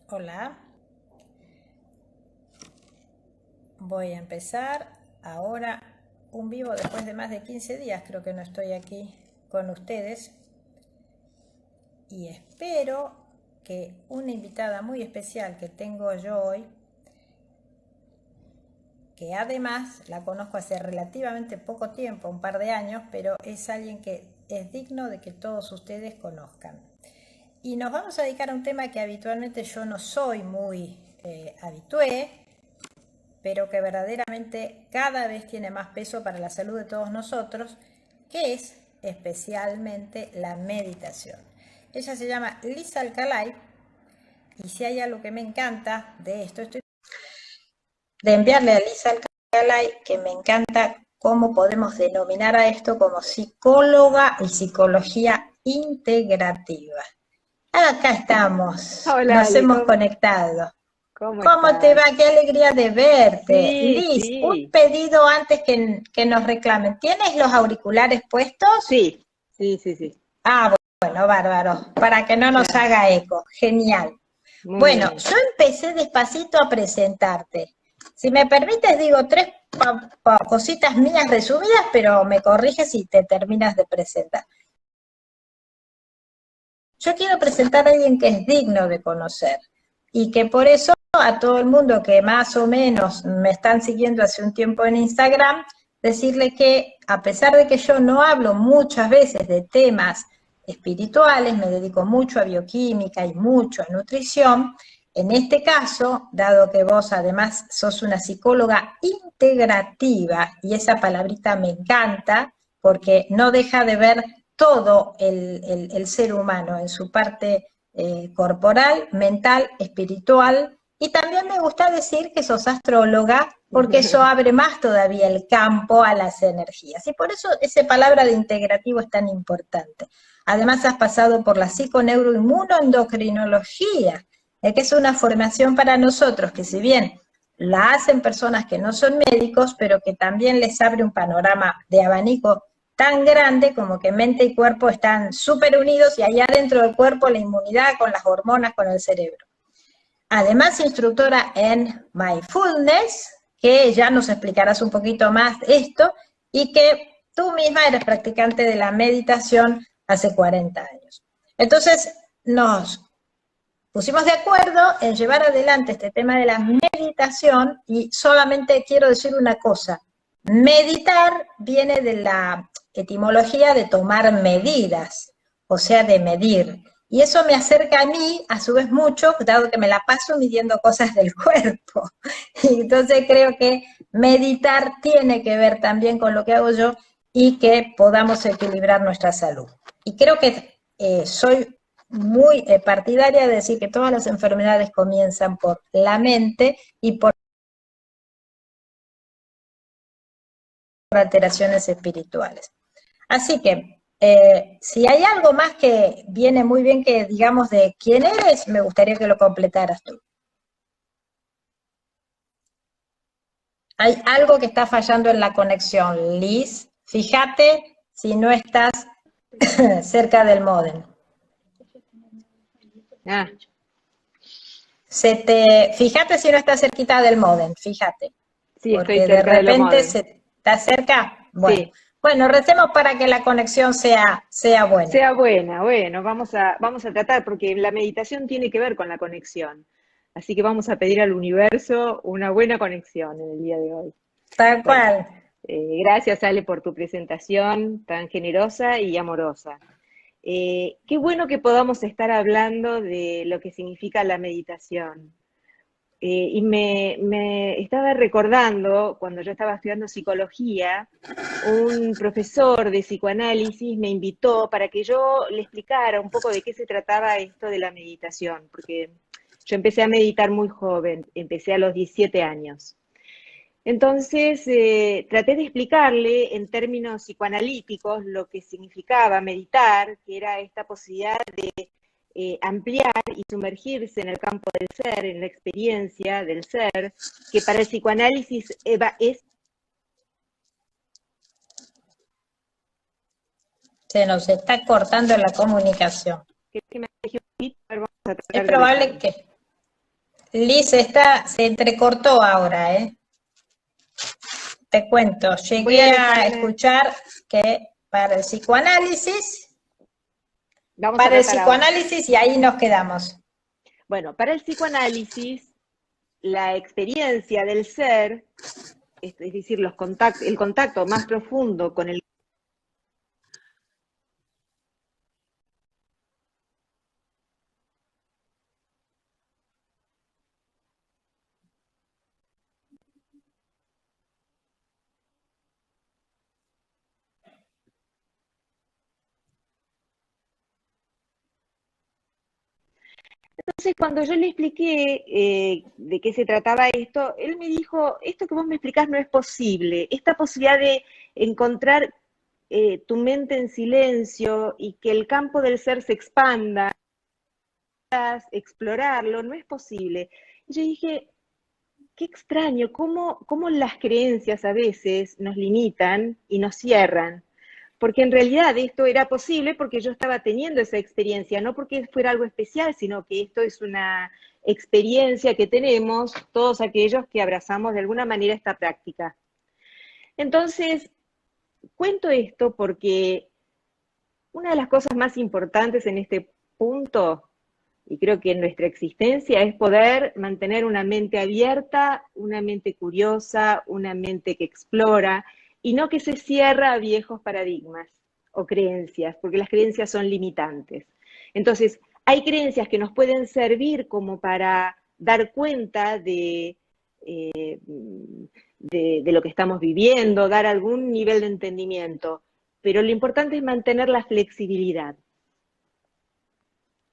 Hola, voy a empezar ahora un vivo después de más de 15 días, creo que no estoy aquí con ustedes y espero que una invitada muy especial que tengo yo hoy, que además la conozco hace relativamente poco tiempo, un par de años, pero es alguien que es digno de que todos ustedes conozcan. Y nos vamos a dedicar a un tema que habitualmente yo no soy muy habitué, pero que verdaderamente cada vez tiene más peso para la salud de todos nosotros, que es especialmente la meditación. Ella se llama Liz Alcalay, y si hay algo que me encanta de esto, estoy de enviarle a Liz Alcalay, que me encanta cómo podemos denominar a esto como psicóloga y psicología integrativa. Acá estamos, Hola nos Ale, hemos conectado. ¿cómo ¿Cómo te estás? va? Qué alegría de verte. Sí, Liz, un sí, pedido antes que nos reclamen. ¿Tienes los auriculares puestos? sí, sí, sí, sí. Ah, bueno, bárbaro, para que no nos Ya, haga eco. Genial. muy Bueno, bien. yo empecé despacito a presentarte. Si me permites, digo tres cositas mías resumidas, pero me corriges si te terminas de presentar. Yo quiero presentar a alguien que es digno de conocer y que por eso a todo el mundo que más o menos me están siguiendo hace un tiempo en Instagram, decirle que a pesar de que yo no hablo muchas veces de temas espirituales, me dedico mucho a bioquímica y mucho a nutrición, en este caso, dado que vos además sos una psicóloga integrativa, y esa palabrita me encanta, porque no deja de ver todo el ser humano en su parte corporal, mental, espiritual, y también me gusta decir que sos astróloga, porque eso abre más todavía el campo a las energías. Y por eso esa palabra de integrativo es tan importante. Además has pasado por la psiconeuroinmunoendocrinología, que es una formación para nosotros que si bien la hacen personas que no son médicos, pero que también les abre un panorama de abanico tan grande como que mente y cuerpo están súper unidos y allá dentro del cuerpo la inmunidad con las hormonas, con el cerebro. Además, instructora en Mindfulness, que ya nos explicarás un poquito más esto, y que tú misma eres practicante de la meditación hace 40 años. Entonces, nos pusimos de acuerdo en llevar adelante este tema de la meditación y solamente quiero decir una cosa. Meditar viene de la etimología de tomar medidas, o sea, de medir. Y eso me acerca a mí, a su vez, mucho, dado que me la paso midiendo cosas del cuerpo. Y entonces creo que meditar tiene que ver también con lo que hago yo y que podamos equilibrar nuestra salud. Y creo que soy muy partidaria de decir que todas las enfermedades comienzan por la mente y por alteraciones espirituales. Así que, si hay algo más que viene muy bien que digamos de quién eres, me gustaría que lo completaras tú. Hay algo que está fallando en la conexión, Liz. Fíjate si no estás cerca del módem. Ah, Fíjate si no estás cerquita del módem, fíjate. sí, estoy Porque de cerca de lo repente modem. se está cerca. Bueno, Sí, bueno, recemos para que la conexión sea buena. sea buena. Bueno, vamos a tratar porque la meditación tiene que ver con la conexión. Así que vamos a pedir al universo una buena conexión en el día de hoy. Tal Bueno, cual. gracias Ale por tu presentación tan generosa y amorosa. Qué bueno que podamos estar hablando de lo que significa la meditación. Y me estaba recordando, cuando yo estaba estudiando psicología, un profesor de psicoanálisis me invitó para que yo le explicara un poco de qué se trataba esto de la meditación, porque yo empecé a meditar muy joven, empecé a los 17 años. Entonces, traté de explicarle en términos psicoanalíticos lo que significaba meditar, que era esta posibilidad de ampliar y sumergirse en el campo del ser, en la experiencia del ser, que para el psicoanálisis es... Se nos está cortando la comunicación. Que me dejé un poquito, a ver, vamos a Es tratar de probable alejarnos. que. Liz, se entrecortó ahora, ¿eh? Te cuento, Voy a llegué a alejarme. escuchar que para el psicoanálisis, Vamos a para el tratar ahora. psicoanálisis y ahí nos quedamos. Bueno, para el psicoanálisis, la experiencia del ser, es decir, el contacto más profundo con el. Entonces, cuando yo le expliqué de qué se trataba esto, él me dijo, esto que vos me explicás no es posible, esta posibilidad de encontrar tu mente en silencio y que el campo del ser se expanda, explorarlo, no es posible. Y yo dije, qué extraño, cómo las creencias a veces nos limitan y nos cierran. Porque en realidad esto era posible porque yo estaba teniendo esa experiencia, no porque fuera algo especial, sino que esto es una experiencia que tenemos todos aquellos que abrazamos de alguna manera esta práctica. Entonces, cuento esto porque una de las cosas más importantes en este punto, y creo que en nuestra existencia, es poder mantener una mente abierta, una mente curiosa, una mente que explora, y no que se cierra a viejos paradigmas o creencias, porque las creencias son limitantes. Entonces, hay creencias que nos pueden servir como para dar cuenta de lo que estamos viviendo, dar algún nivel de entendimiento, pero lo importante es mantener la flexibilidad.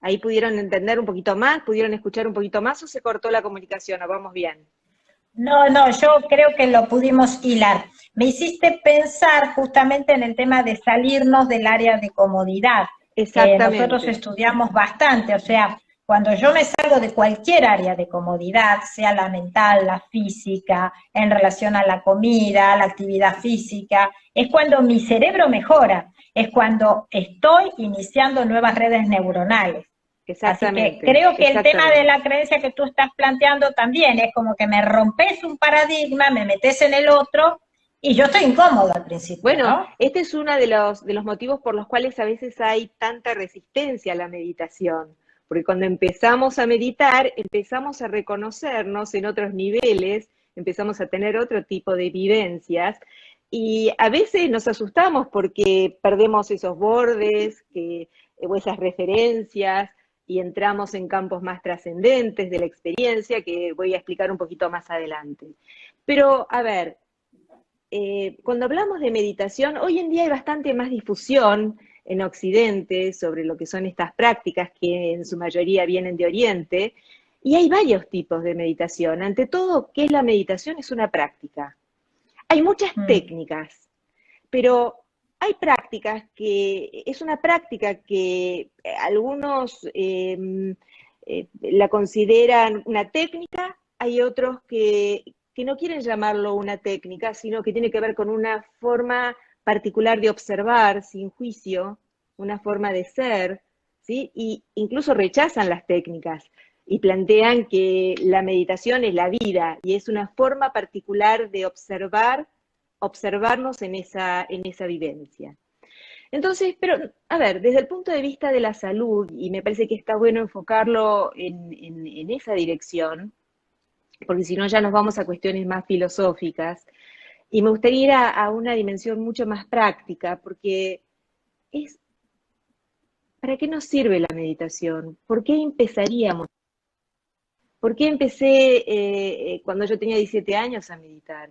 Ahí pudieron entender un poquito más, pudieron escuchar un poquito más o se cortó la comunicación, o vamos bien. No, no, yo creo que lo pudimos hilar. Me hiciste pensar justamente en el tema de salirnos del área de comodidad, que nosotros Exactamente, estudiamos bastante, o sea, cuando yo me salgo de cualquier área de comodidad, sea la mental, la física, en relación a la comida, a la actividad física, es cuando mi cerebro mejora, es cuando estoy iniciando nuevas redes neuronales. Así que exactamente, creo que el tema de exactamente. la creencia que tú estás planteando también es como que me rompes un paradigma, me metes en el otro y yo estoy incómodo al principio, Bueno, ¿no? este es uno de los motivos por los cuales a veces hay tanta resistencia a la meditación, porque cuando empezamos a meditar, empezamos a reconocernos en otros niveles, empezamos a tener otro tipo de vivencias y a veces nos asustamos porque perdemos esos bordes o esas referencias y entramos en campos más trascendentes de la experiencia que voy a explicar un poquito más adelante. Pero, a ver, cuando hablamos de meditación, hoy en día hay bastante más difusión en Occidente sobre lo que son estas prácticas que en su mayoría vienen de Oriente, y hay varios tipos de meditación. Ante todo, ¿qué es la meditación? Es una práctica. Hay muchas Mm, técnicas, pero hay prácticas que es una práctica que algunos la consideran una técnica, hay otros que no quieren llamarlo una técnica, sino que tiene que ver con una forma particular de observar sin juicio, una forma de ser, ¿sí? Y incluso rechazan las técnicas y plantean que la meditación es la vida y es una forma particular de observarnos en esa vivencia. Entonces, pero, a ver, desde el punto de vista de la salud, y me parece que está bueno enfocarlo en esa dirección, porque si no ya nos vamos a cuestiones más filosóficas, y me gustaría ir a una dimensión mucho más práctica, porque es, ¿para qué nos sirve la meditación? ¿Por qué empezaríamos? ¿Por qué empecé cuando yo tenía 17 años a meditar?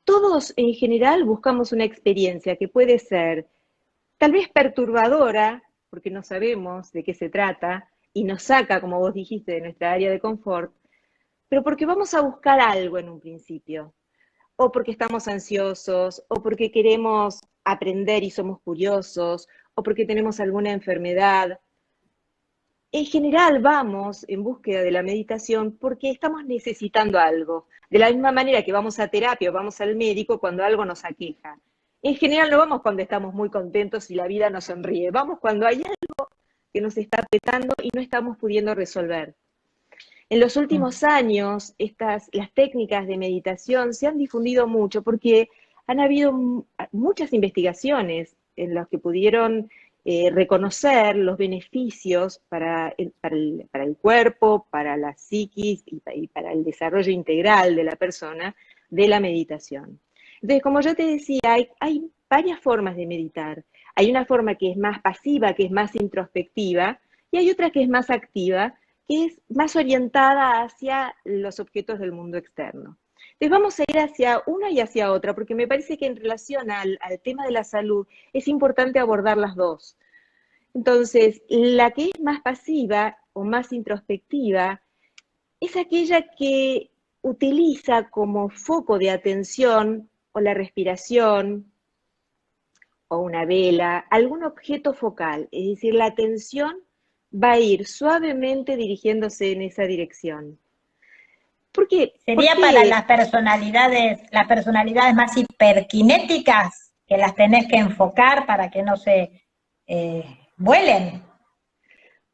Todos en general buscamos una experiencia que puede ser tal vez perturbadora, porque no sabemos de qué se trata, y nos saca, como vos dijiste, de nuestra área de confort, pero porque vamos a buscar algo en un principio, o porque estamos ansiosos, o porque queremos aprender y somos curiosos, o porque tenemos alguna enfermedad. En general vamos en búsqueda de la meditación porque estamos necesitando algo. De la misma manera que vamos a terapia o vamos al médico cuando algo nos aqueja. En general no vamos cuando estamos muy contentos y la vida nos sonríe. Vamos cuando hay algo que nos está apretando y no estamos pudiendo resolver. En los últimos años, las técnicas de meditación se han difundido mucho porque han habido muchas investigaciones en las que pudieron reconocer los beneficios para el cuerpo, para la psiquis y para el desarrollo integral de la persona de la meditación. Entonces, como yo te decía, hay varias formas de meditar. Hay una forma que es más pasiva, que es más introspectiva, y hay otra que es más activa, que es más orientada hacia los objetos del mundo externo. Entonces vamos a ir hacia una y hacia otra, porque me parece que en relación al tema de la salud es importante abordar las dos. Entonces, la que es más pasiva o más introspectiva es aquella que utiliza como foco de atención o la respiración o una vela, algún objeto focal, es decir, la atención va a ir suavemente dirigiéndose en esa dirección. ¿Por qué? Sería para las personalidades más hiperkinéticas, que las tenés que enfocar para que no se vuelen.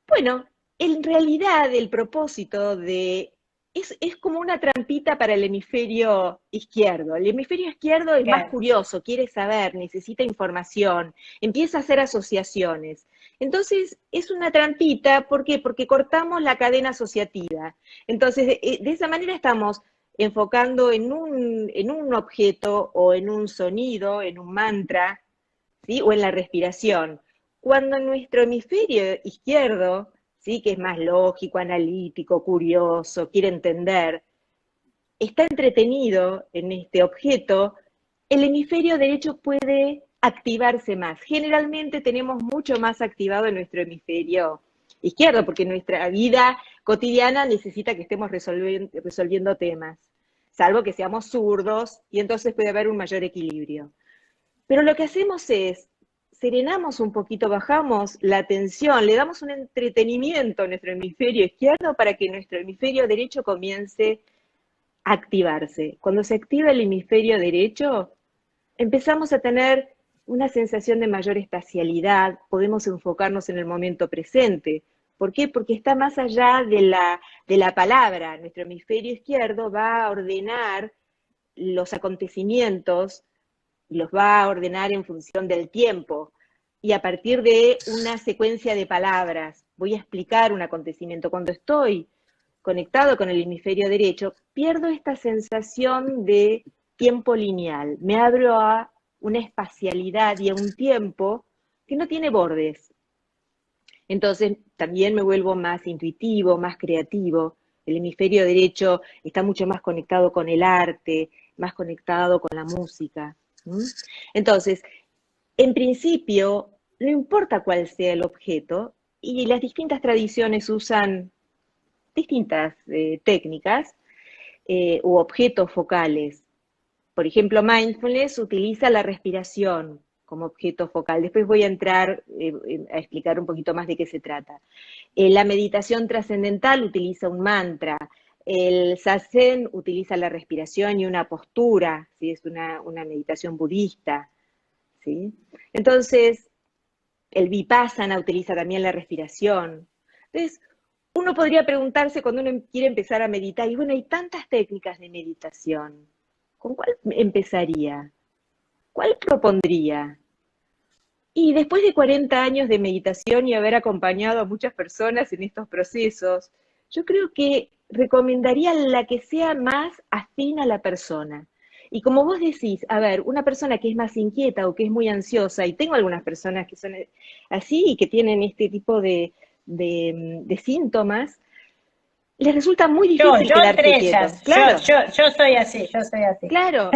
Bueno, en realidad el propósito es como una trampita para el hemisferio izquierdo. El hemisferio izquierdo es más curioso, quiere saber, necesita información, empieza a hacer asociaciones. Entonces, es una trampita, ¿por qué? Porque cortamos la cadena asociativa. Entonces, de esa manera estamos enfocando en un objeto o en un sonido, en un mantra, ¿sí? O en la respiración. Cuando nuestro hemisferio izquierdo, ¿sí? Que es más lógico, analítico, curioso, quiere entender, está entretenido en este objeto, el hemisferio derecho puede activarse más. Generalmente tenemos mucho más activado en nuestro hemisferio izquierdo, porque nuestra vida cotidiana necesita que estemos resolviendo temas, salvo que seamos zurdos, y entonces puede haber un mayor equilibrio. Pero lo que hacemos es, serenamos un poquito, bajamos la tensión, le damos un entretenimiento a nuestro hemisferio izquierdo para que nuestro hemisferio derecho comience a activarse. Cuando se activa el hemisferio derecho, empezamos a tener una sensación de mayor espacialidad, podemos enfocarnos en el momento presente. ¿Por qué? Porque está más allá de la palabra. Nuestro hemisferio izquierdo va a ordenar los acontecimientos, los va a ordenar en función del tiempo, y a partir de una secuencia de palabras voy a explicar un acontecimiento. Cuando estoy conectado con el hemisferio derecho, pierdo esta sensación de tiempo lineal, me abro a una espacialidad y a un tiempo que no tiene bordes. Entonces también me vuelvo más intuitivo, más creativo. El hemisferio derecho está mucho más conectado con el arte, más conectado con la música. Entonces, en principio, no importa cuál sea el objeto, y las distintas tradiciones usan distintas técnicas u objetos focales. Por ejemplo, mindfulness utiliza la respiración como objeto focal. Después voy a entrar a explicar un poquito más de qué se trata. La meditación trascendental utiliza un mantra. El zazen utiliza la respiración y una postura, ¿sí? Es una meditación budista, ¿sí? Entonces, el vipassana utiliza también la respiración. Entonces, uno podría preguntarse cuando uno quiere empezar a meditar, y bueno, hay tantas técnicas de meditación, ¿con cuál empezaría? ¿Cuál propondría? Y después de 40 años de meditación y haber acompañado a muchas personas en estos procesos, yo creo que recomendaría la que sea más afín a la persona. Y como vos decís, a ver, una persona que es más inquieta o que es muy ansiosa, y tengo algunas personas que son así y que tienen este tipo de síntomas, les resulta muy difícil quedarse quietos. Claro. Yo soy así, yo soy así. Claro,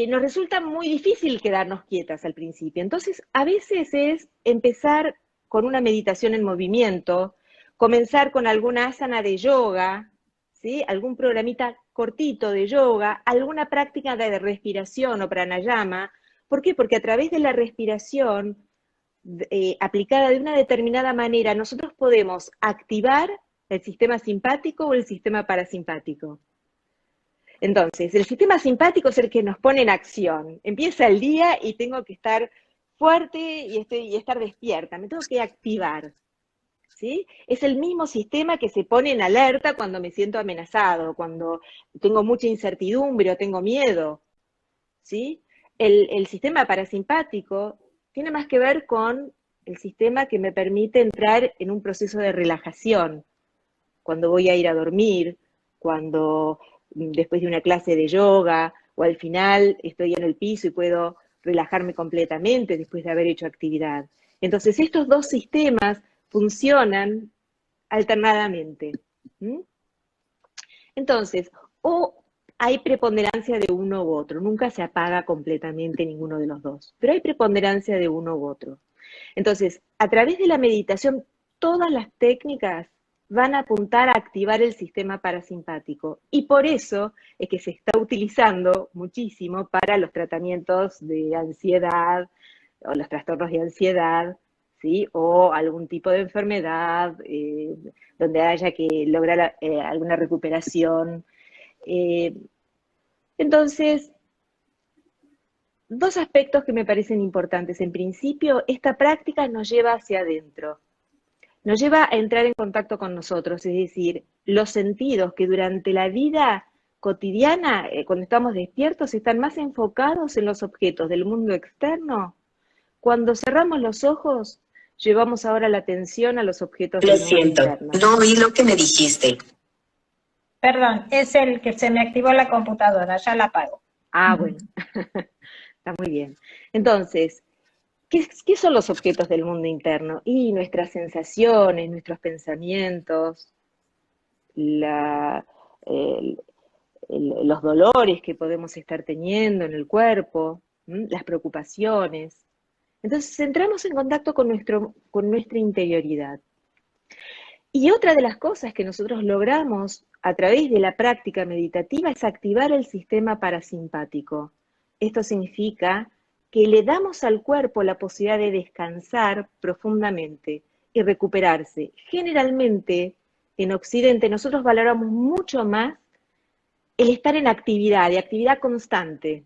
nos resulta muy difícil quedarnos quietas al principio. Entonces, a veces es empezar con una meditación en movimiento, comenzar con alguna asana de yoga, ¿sí? Algún programita cortito de yoga, alguna práctica de respiración o pranayama. ¿Por qué? Porque a través de la respiración aplicada de una determinada manera, nosotros podemos activar el sistema simpático o el sistema parasimpático. Entonces, el sistema simpático es el que nos pone en acción. Empieza el día y tengo que estar fuerte y estar despierta, me tengo que activar, ¿sí? Es el mismo sistema que se pone en alerta cuando me siento amenazado, cuando tengo mucha incertidumbre o tengo miedo, ¿sí? El sistema parasimpático tiene más que ver con el sistema que me permite entrar en un proceso de relajación, cuando voy a ir a dormir, cuando después de una clase de yoga, o al final estoy en el piso y puedo relajarme completamente después de haber hecho actividad. Entonces, estos dos sistemas funcionan alternadamente. ¿Mm? Entonces, o hay preponderancia de uno u otro, nunca se apaga completamente ninguno de los dos, pero hay preponderancia de uno u otro. Entonces, a través de la meditación, todas las técnicas van a apuntar a activar el sistema parasimpático. Y por eso es que se está utilizando muchísimo para los tratamientos de ansiedad o los trastornos de ansiedad, ¿sí? O algún tipo de enfermedad donde haya que lograr alguna recuperación. Eh, entonces, dos aspectos que me parecen importantes. En principio, esta práctica nos lleva hacia adentro, nos lleva a entrar en contacto con nosotros, es decir, los sentidos que durante la vida cotidiana, cuando estamos despiertos, están más enfocados en los objetos del mundo externo. Cuando cerramos los ojos, llevamos ahora la atención a los objetos Lo del mundo siento, interno. no oí lo que me dijiste. Perdón, es el que se me activó la computadora, ya la apago. Ah, bueno, está muy bien. Entonces, ¿qué son los objetos del mundo interno? Y nuestras sensaciones, nuestros pensamientos, la, el- los dolores que podemos estar teniendo en el cuerpo, las preocupaciones. Entonces entramos en contacto con nuestra interioridad. Y otra de las cosas que nosotros logramos a través de la práctica meditativa es activar el sistema parasimpático. Esto significa que le damos al cuerpo la posibilidad de descansar profundamente y recuperarse. Generalmente, en Occidente, nosotros valoramos mucho más el estar en actividad, de actividad constante,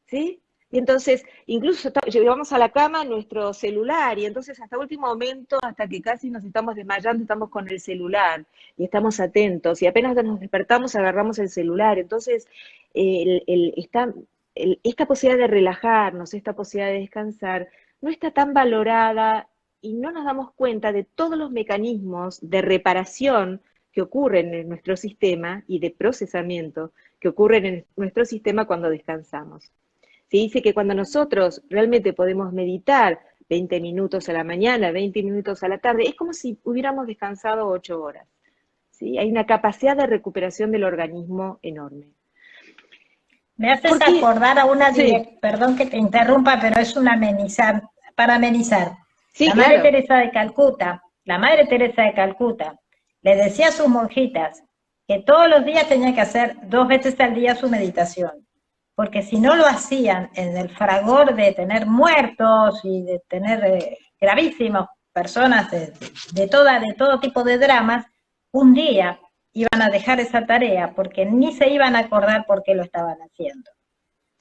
¿sí? Y entonces, incluso llevamos a la cama nuestro celular, y entonces hasta último momento, hasta que casi nos estamos desmayando, estamos con el celular, y estamos atentos, y apenas nos despertamos, agarramos el celular. Entonces, esta posibilidad de relajarnos, esta posibilidad de descansar, no está tan valorada, y no nos damos cuenta de todos los mecanismos de reparación que ocurren en nuestro sistema y de procesamiento que ocurren en nuestro sistema cuando descansamos. Se dice que cuando nosotros realmente podemos meditar 20 minutos a la mañana, 20 minutos a la tarde, es como si hubiéramos descansado 8 horas. ¿Sí? Hay una capacidad de recuperación del organismo enorme. Me haces Porque, acordar a una sí, perdón que te interrumpa, pero es una amenizar, para amenizar. sí, La Madre claro. Teresa de Calcuta, la Madre Teresa de Calcuta, le decía a sus monjitas que todos los días tenían que hacer 2 veces al día su meditación, porque si no lo hacían en el fragor de tener muertos y de tener gravísimas personas de todo tipo de dramas, un día iban a dejar esa tarea porque ni se iban a acordar por qué lo estaban haciendo.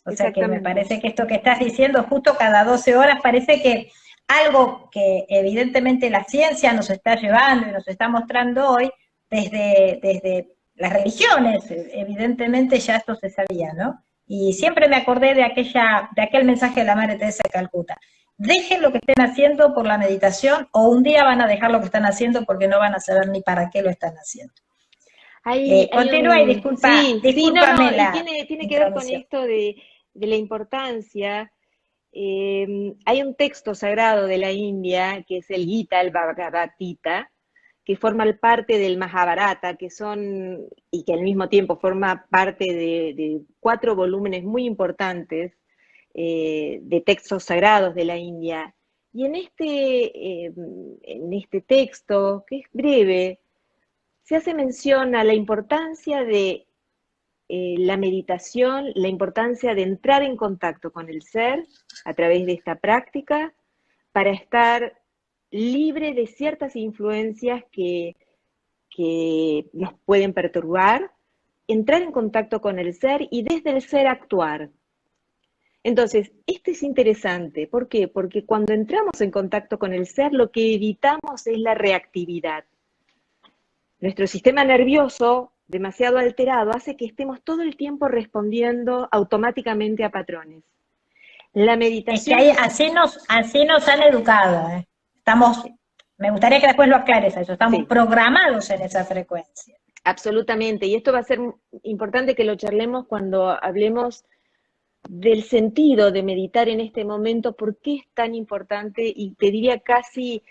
O sea que me Exactamente. parece que esto que estás diciendo justo cada 12 horas parece que algo que evidentemente la ciencia nos está llevando y nos está mostrando hoy desde las religiones, evidentemente ya esto se sabía, ¿no? Y siempre me acordé de aquel mensaje de la Madre Teresa de Calcuta. Dejen lo que estén haciendo por la meditación o un día van a dejar lo que están haciendo porque no van a saber ni para qué lo están haciendo. Continúa y Sí, no, discúlpame y la tiene que ver con intromisión. esto de la importancia. Hay un texto sagrado de la India, que es el Gita, el Bhagavad Gita, que forma parte del Mahabharata, y que al mismo tiempo forma parte de 4 volúmenes muy importantes de textos sagrados de la India. Y en este texto, que es breve, se hace mención a la importancia de la meditación, la importancia de entrar en contacto con el ser a través de esta práctica para estar libre de ciertas influencias que nos pueden perturbar, entrar en contacto con el ser y desde el ser actuar. Entonces, esto es interesante. ¿Por qué? Porque cuando entramos en contacto con el ser, lo que evitamos es la reactividad. Nuestro sistema nervioso, demasiado alterado, hace que estemos todo el tiempo respondiendo automáticamente a patrones. La Es que meditación... así nos han educado, ¿eh? Me gustaría que después lo aclares eso, estamos Sí. programados en esa frecuencia. Absolutamente, y esto va a ser importante que lo charlemos cuando hablemos del sentido de meditar en este momento, por qué es tan importante, y te diría casi,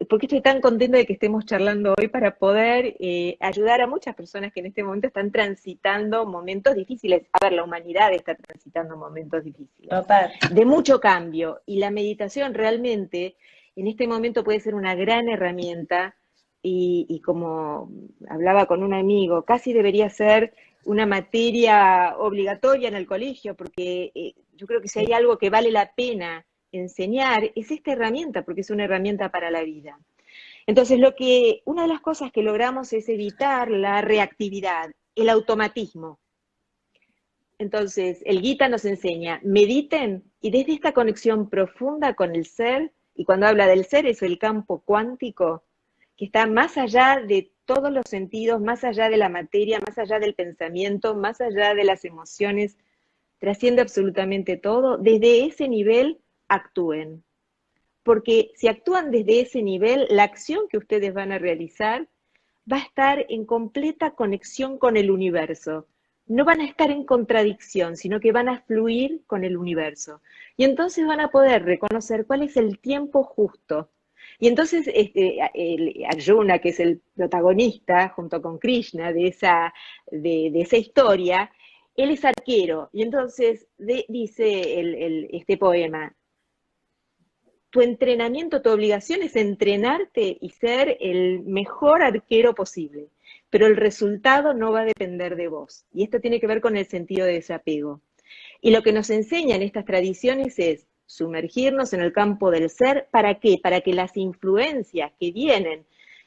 por qué estoy tan contenta de que estemos charlando hoy para poder ayudar a muchas personas que en este momento están transitando momentos difíciles. A ver, la humanidad está transitando momentos difíciles, Total. de mucho cambio, y la meditación realmente en este momento puede ser una gran herramienta, y como hablaba con un amigo, casi debería ser una materia obligatoria en el colegio, porque yo creo que si hay algo que vale la pena enseñar, es esta herramienta, porque es una herramienta para la vida. Entonces, una de las cosas que logramos es evitar la reactividad, el automatismo. Entonces, el Gita nos enseña, mediten, y desde esta conexión profunda con el ser, y cuando habla del ser es el campo cuántico, que está más allá de todos los sentidos, más allá de la materia, más allá del pensamiento, más allá de las emociones, trasciende absolutamente todo. Desde ese nivel actúen, porque si actúan desde ese nivel, la acción que ustedes van a realizar va a estar en completa conexión con el universo. No van a estar en contradicción, sino que van a fluir con el universo. Y entonces van a poder reconocer cuál es el tiempo justo. Y entonces Arjuna, que es el protagonista, junto con Krishna, de esa historia, él es arquero. Y entonces dice este poema, tu entrenamiento, tu obligación es entrenarte y ser el mejor arquero posible, pero el resultado no va a depender de vos. Y esto tiene que ver con el sentido de desapego. Y lo que nos enseñan estas tradiciones es sumergirnos en el campo del ser. ¿Para qué? Para que las influencias que vienen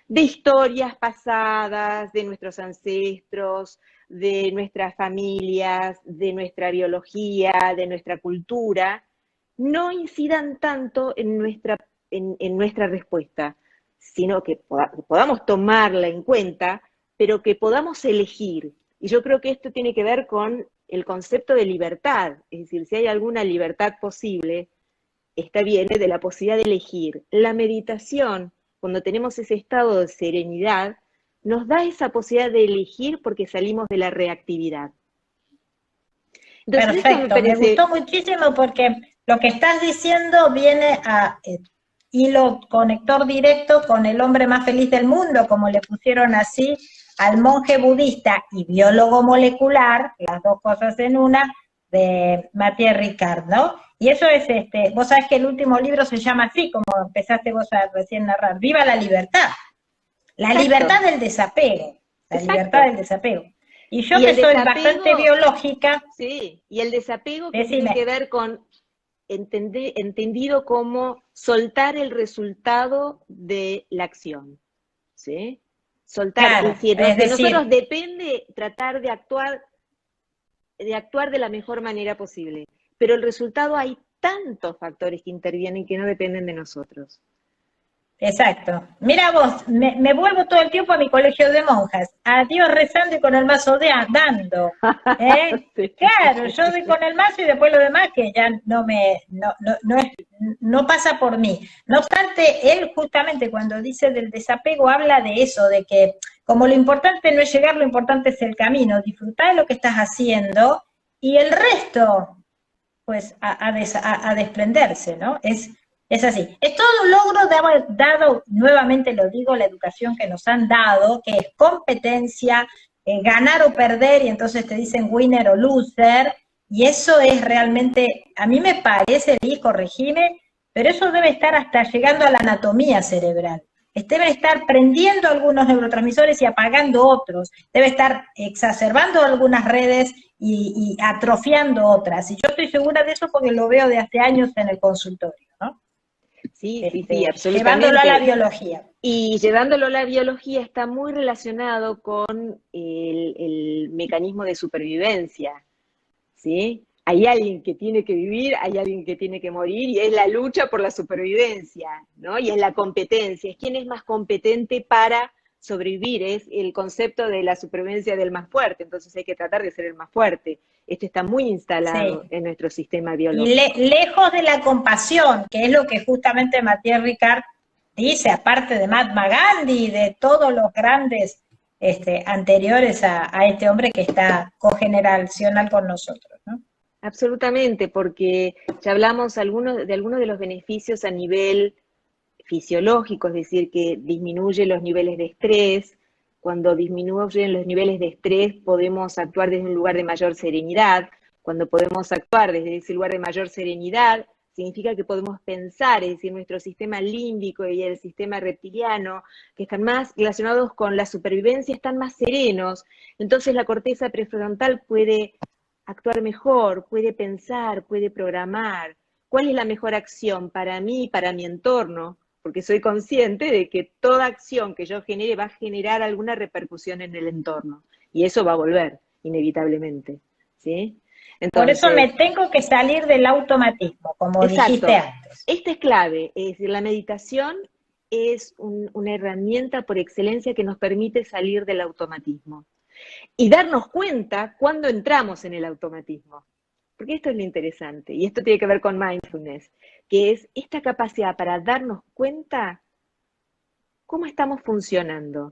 de historias pasadas, de nuestros ancestros, de nuestras familias, de nuestra biología, de nuestra cultura, no incidan tanto en nuestra respuesta, sino que podamos tomarla en cuenta, pero que podamos elegir. Y yo creo que esto tiene que ver con el concepto de libertad, es decir, si hay alguna libertad posible, esta viene de la posibilidad de elegir. La meditación, cuando tenemos ese estado de serenidad, nos da esa posibilidad de elegir porque salimos de la reactividad. Entonces, perfecto, me gustó muchísimo porque lo que estás diciendo viene a hilo conector directo con el hombre más feliz del mundo, como le pusieron así al monje budista y biólogo molecular, las dos cosas en una, de Mathieu Ricard, ¿no? Y eso es, vos sabés que el último libro se llama así, como empezaste vos a recién narrar, ¡Viva la libertad! La Exacto. Libertad del desapego, la Exacto. Libertad del desapego. Y yo que soy bastante biológica... Sí, y el desapego que tiene que ver con entendido como soltar el resultado de la acción, ¿sí? Soltar, claro, es decir, nosotros depende tratar de actuar de la mejor manera posible, pero el resultado hay tantos factores que intervienen que no dependen de nosotros. Exacto. Mira vos, me vuelvo todo el tiempo a mi colegio de monjas, a Dios rezando y con el mazo dando. Sí. Claro, yo doy con el mazo y después lo demás que ya no pasa por mí. No obstante, él justamente cuando dice del desapego habla de eso, de que como lo importante no es llegar, lo importante es el camino, disfrutar de lo que estás haciendo y el resto, pues, a desprenderse, ¿no? Es así. Es todo un logro dado, nuevamente lo digo, la educación que nos han dado, que es competencia, ganar o perder, y entonces te dicen winner o loser, y eso es realmente, a mí me parece, Liz, corregime, pero eso debe estar hasta llegando a la anatomía cerebral. Debe estar prendiendo algunos neurotransmisores y apagando otros, debe estar exacerbando algunas redes y atrofiando otras, y yo estoy segura de eso porque lo veo de hace años en el consultorio, ¿no? Sí, absolutamente. Llevándolo a la biología. Y llevándolo a la biología está muy relacionado con el mecanismo de supervivencia, ¿sí? hay alguien que tiene que vivir, hay alguien que tiene que morir, y es la lucha por la supervivencia, ¿no? Y es la competencia, es quién es más competente para sobrevivir, es el concepto de la supervivencia del más fuerte, entonces hay que tratar de ser el más fuerte. Esto está muy instalado Sí. en nuestro sistema Y biológico. lejos de la compasión, que es lo que justamente Matías Ricard dice, aparte de Mahatma Gandhi y de todos los grandes anteriores a este hombre que está cogeneracional con nosotros, ¿no? Absolutamente, porque ya hablamos de algunos de los beneficios a nivel fisiológico, es decir, que disminuye los niveles de estrés. Cuando disminuyen los niveles de estrés podemos actuar desde un lugar de mayor serenidad. Cuando podemos actuar desde ese lugar de mayor serenidad, significa que podemos pensar, es decir, nuestro sistema límbico y el sistema reptiliano, que están más relacionados con la supervivencia, están más serenos. Entonces la corteza prefrontal puede actuar mejor, puede pensar, puede programar. ¿Cuál es la mejor acción para mí y para mi entorno? Porque soy consciente de que toda acción que yo genere va a generar alguna repercusión en el entorno. Y eso va a volver, inevitablemente. ¿Sí? Por eso Entonces, me tengo que salir del automatismo, como dijiste exacto. antes. Esta es clave. Es decir, la meditación es una herramienta por excelencia que nos permite salir del automatismo y darnos cuenta cuando entramos en el automatismo. Porque esto es lo interesante, y esto tiene que ver con mindfulness, que es esta capacidad para darnos cuenta cómo estamos funcionando.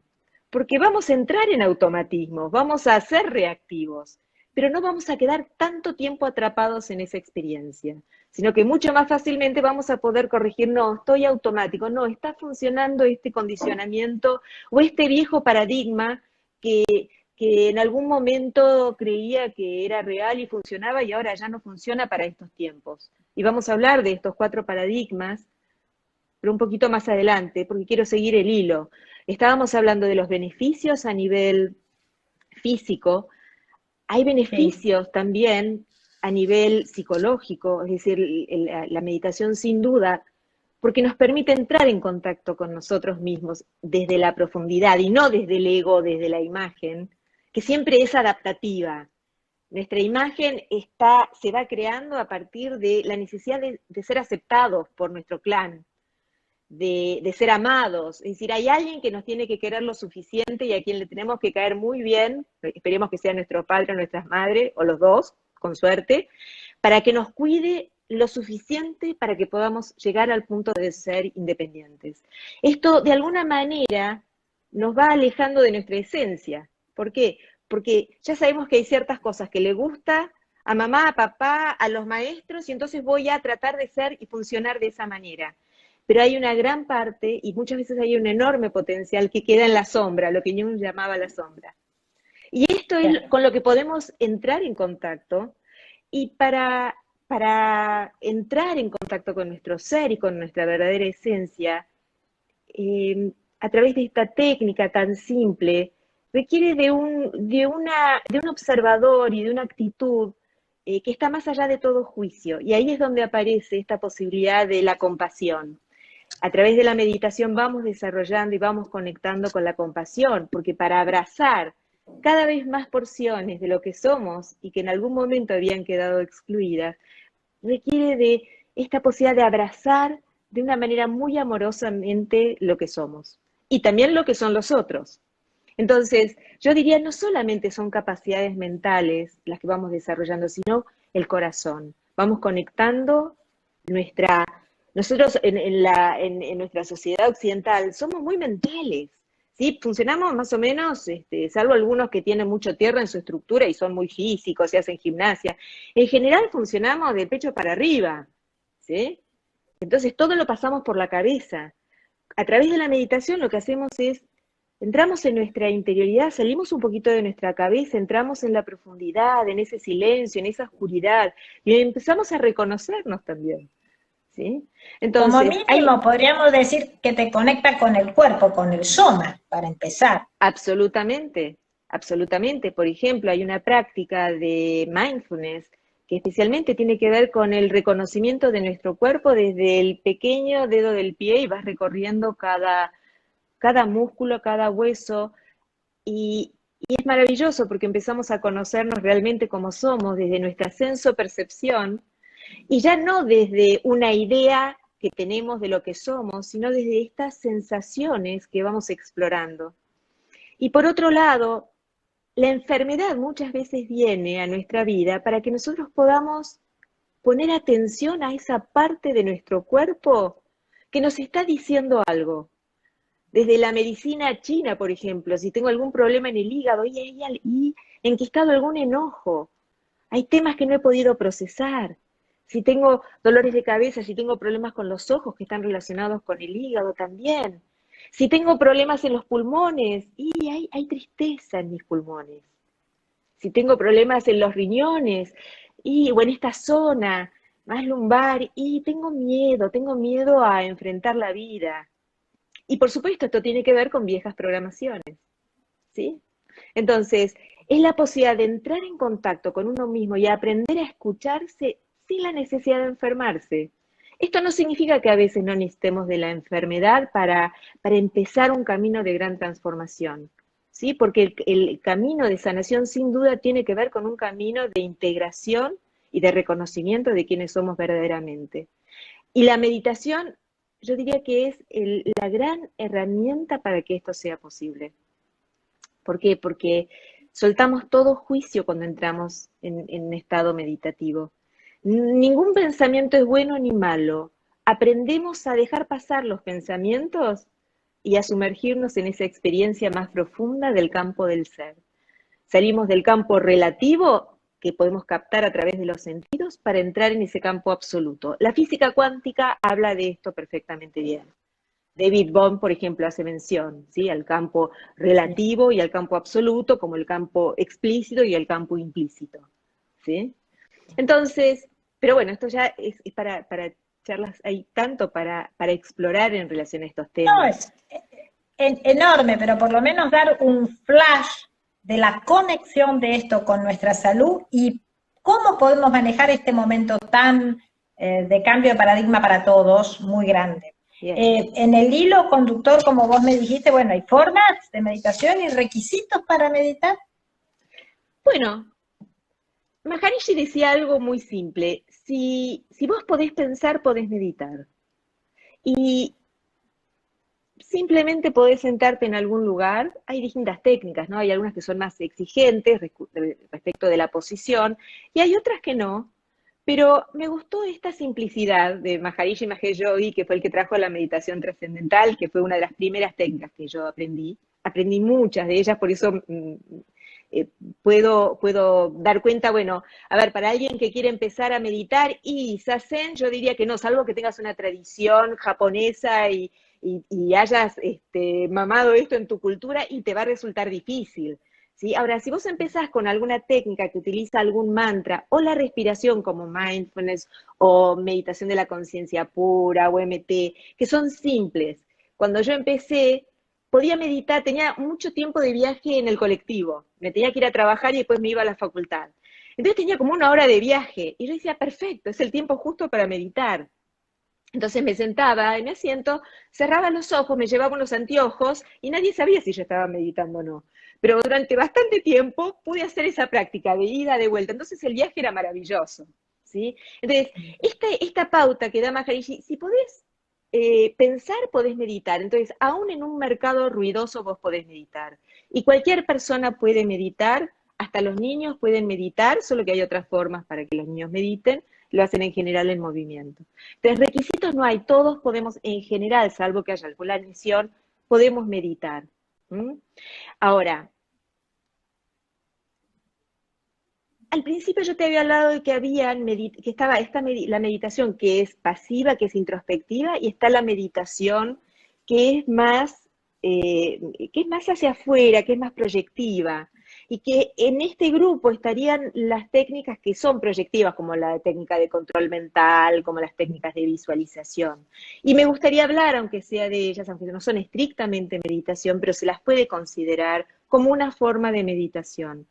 Porque vamos a entrar en automatismos, vamos a ser reactivos, pero no vamos a quedar tanto tiempo atrapados en esa experiencia, sino que mucho más fácilmente vamos a poder corregir, no, estoy automático, no, está funcionando este condicionamiento o este viejo paradigma que, que en algún momento creía que era real y funcionaba y ahora ya no funciona para estos tiempos. Y vamos a hablar de estos 4 paradigmas, pero un poquito más adelante, porque quiero seguir el hilo. Estábamos hablando de los beneficios a nivel físico, hay Sí. beneficios también a nivel psicológico, es decir, la meditación sin duda, porque nos permite entrar en contacto con nosotros mismos desde la profundidad y no desde el ego, desde la imagen, que siempre es adaptativa. Nuestra imagen se va creando a partir de la necesidad de ser aceptados por nuestro clan, de ser amados. Es decir, hay alguien que nos tiene que querer lo suficiente y a quien le tenemos que caer muy bien, esperemos que sea nuestro padre o nuestras madres, o los dos, con suerte, para que nos cuide lo suficiente para que podamos llegar al punto de ser independientes. Esto, de alguna manera, nos va alejando de nuestra esencia. ¿Por qué? Porque ya sabemos que hay ciertas cosas que le gusta a mamá, a papá, a los maestros, y entonces voy a tratar de ser y funcionar de esa manera. Pero hay una gran parte, y muchas veces hay un enorme potencial que queda en la sombra, lo que Jung llamaba la sombra. Y esto es Claro. con lo que podemos entrar en contacto, y para entrar en contacto con nuestro ser y con nuestra verdadera esencia, a través de esta técnica tan simple, requiere de un observador y de una actitud que está más allá de todo juicio. Y ahí es donde aparece esta posibilidad de la compasión. A través de la meditación vamos desarrollando y vamos conectando con la compasión, porque para abrazar cada vez más porciones de lo que somos y que en algún momento habían quedado excluidas, requiere de esta posibilidad de abrazar de una manera muy amorosamente lo que somos y también lo que son los otros. Entonces, yo diría, no solamente son capacidades mentales las que vamos desarrollando, sino el corazón. Vamos conectando nuestra... Nosotros en nuestra sociedad occidental somos muy mentales, ¿sí? Funcionamos más o menos, salvo algunos que tienen mucho tierra en su estructura y son muy físicos y hacen gimnasia. En general funcionamos de pecho para arriba, ¿sí? Entonces todo lo pasamos por la cabeza. A través de la meditación lo que hacemos es entramos en nuestra interioridad, salimos un poquito de nuestra cabeza, entramos en la profundidad, en ese silencio, en esa oscuridad, y empezamos a reconocernos también, ¿sí? Como Entonces, hay mínimo podríamos decir que te conecta con el cuerpo, con el soma, para empezar. absolutamente, absolutamente. Por ejemplo, hay una práctica de mindfulness que especialmente tiene que ver con el reconocimiento de nuestro cuerpo desde el pequeño dedo del pie y vas recorriendo cada músculo, cada hueso, y, Y es maravilloso porque empezamos a conocernos realmente como somos, desde nuestra senso-percepción, y ya no desde una idea que tenemos de lo que somos, sino desde estas sensaciones que vamos explorando. Y por otro lado, la enfermedad muchas veces viene a nuestra vida para que nosotros podamos poner atención a esa parte de nuestro cuerpo que nos está diciendo algo. Desde la medicina china, por ejemplo, si tengo algún problema en el hígado y enquistado algún enojo, hay temas que no he podido procesar. Si tengo dolores de cabeza, si tengo problemas con los ojos que están relacionados con el hígado también. Si tengo problemas en los pulmones, hay tristeza en mis pulmones. Si tengo problemas en los riñones, o en esta zona más lumbar, tengo miedo a enfrentar la vida. Y por supuesto, esto tiene que ver con viejas programaciones, ¿sí? Entonces, es la posibilidad de entrar en contacto con uno mismo y aprender a escucharse sin la necesidad de enfermarse. Esto no significa que a veces no necesitemos de la enfermedad para empezar un camino de gran transformación, ¿sí? Porque el camino de sanación sin duda tiene que ver con un camino de integración y de reconocimiento de quiénes somos verdaderamente. Y la meditación, yo diría que es la gran herramienta para que esto sea posible. ¿Por qué? Porque soltamos todo juicio cuando entramos en estado meditativo. Ningún pensamiento es bueno ni malo. Aprendemos a dejar pasar los pensamientos y a sumergirnos en esa experiencia más profunda del campo del ser. Salimos del campo relativo que podemos captar a través de los sentidos para entrar en ese campo absoluto. La física cuántica habla de esto perfectamente bien. David Bohm, por ejemplo, hace mención, ¿sí?, al campo relativo y al campo absoluto, como el campo explícito y el campo implícito, ¿sí? Entonces, pero bueno, esto ya es para charlas, hay tanto para explorar en relación a estos temas. No, es enorme, pero por lo menos dar un flash de la conexión de esto con nuestra salud y cómo podemos manejar este momento tan de cambio de paradigma para todos, muy grande. En el hilo conductor, como vos me dijiste, bueno, hay formas de meditación y requisitos para meditar. Bueno, Maharishi decía algo muy simple: si vos podés pensar, podés meditar. Y simplemente podés sentarte en algún lugar. Hay distintas técnicas, ¿no? Hay algunas que son más exigentes respecto de la posición, y hay otras que no. Pero me gustó esta simplicidad de Maharishi Mahesh Yogi, que fue el que trajo la meditación trascendental, que fue una de las primeras técnicas que yo aprendí. Aprendí muchas de ellas, por eso puedo dar cuenta, bueno, a ver, para alguien que quiere empezar a meditar, y Zazen, yo diría que no, salvo que tengas una tradición japonesa y hayas mamado esto en tu cultura, y te va a resultar difícil, ¿sí? Ahora, si vos empezás con alguna técnica que utiliza algún mantra, o la respiración como mindfulness, o meditación de la conciencia pura, o MT, que son simples. Cuando yo empecé, podía meditar, tenía mucho tiempo de viaje en el colectivo, me tenía que ir a trabajar y después me iba a la facultad. Entonces tenía como 1 hora de viaje, y yo decía, perfecto, es el tiempo justo para meditar. Entonces me sentaba en mi asiento, cerraba los ojos, me llevaba unos anteojos, y nadie sabía si yo estaba meditando o no. Pero durante bastante tiempo pude hacer esa práctica de ida, de vuelta. Entonces el viaje era maravilloso, ¿sí? Entonces, esta pauta que da Maharishi, si podés pensar, podés meditar. Entonces, aún en un mercado ruidoso vos podés meditar. Y cualquier persona puede meditar, hasta los niños pueden meditar, solo que hay otras formas para que los niños mediten, lo hacen en general en movimiento. Entonces, requisitos no hay, todos podemos en general, salvo que haya alguna lesión, podemos meditar. Ahora, al principio yo te había hablado de que estaba la meditación que es pasiva, que es introspectiva, y está la meditación que es más hacia afuera, que es más proyectiva, y que en este grupo estarían las técnicas que son proyectivas, como la técnica de control mental, como las técnicas de visualización. Y me gustaría hablar, aunque sea de ellas, aunque no son estrictamente meditación, pero se las puede considerar como una forma de meditación.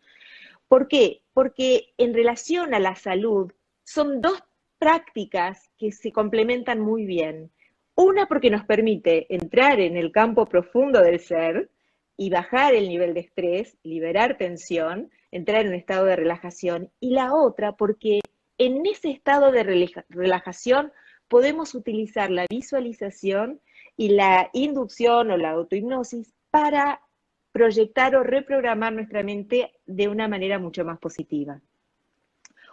¿Por qué? Porque en relación a la salud son 2 prácticas que se complementan muy bien. Una porque nos permite entrar en el campo profundo del ser y bajar el nivel de estrés, liberar tensión, entrar en un estado de relajación, y la otra porque en ese estado de relajación podemos utilizar la visualización y la inducción o la autohipnosis para proyectar o reprogramar nuestra mente de una manera mucho más positiva.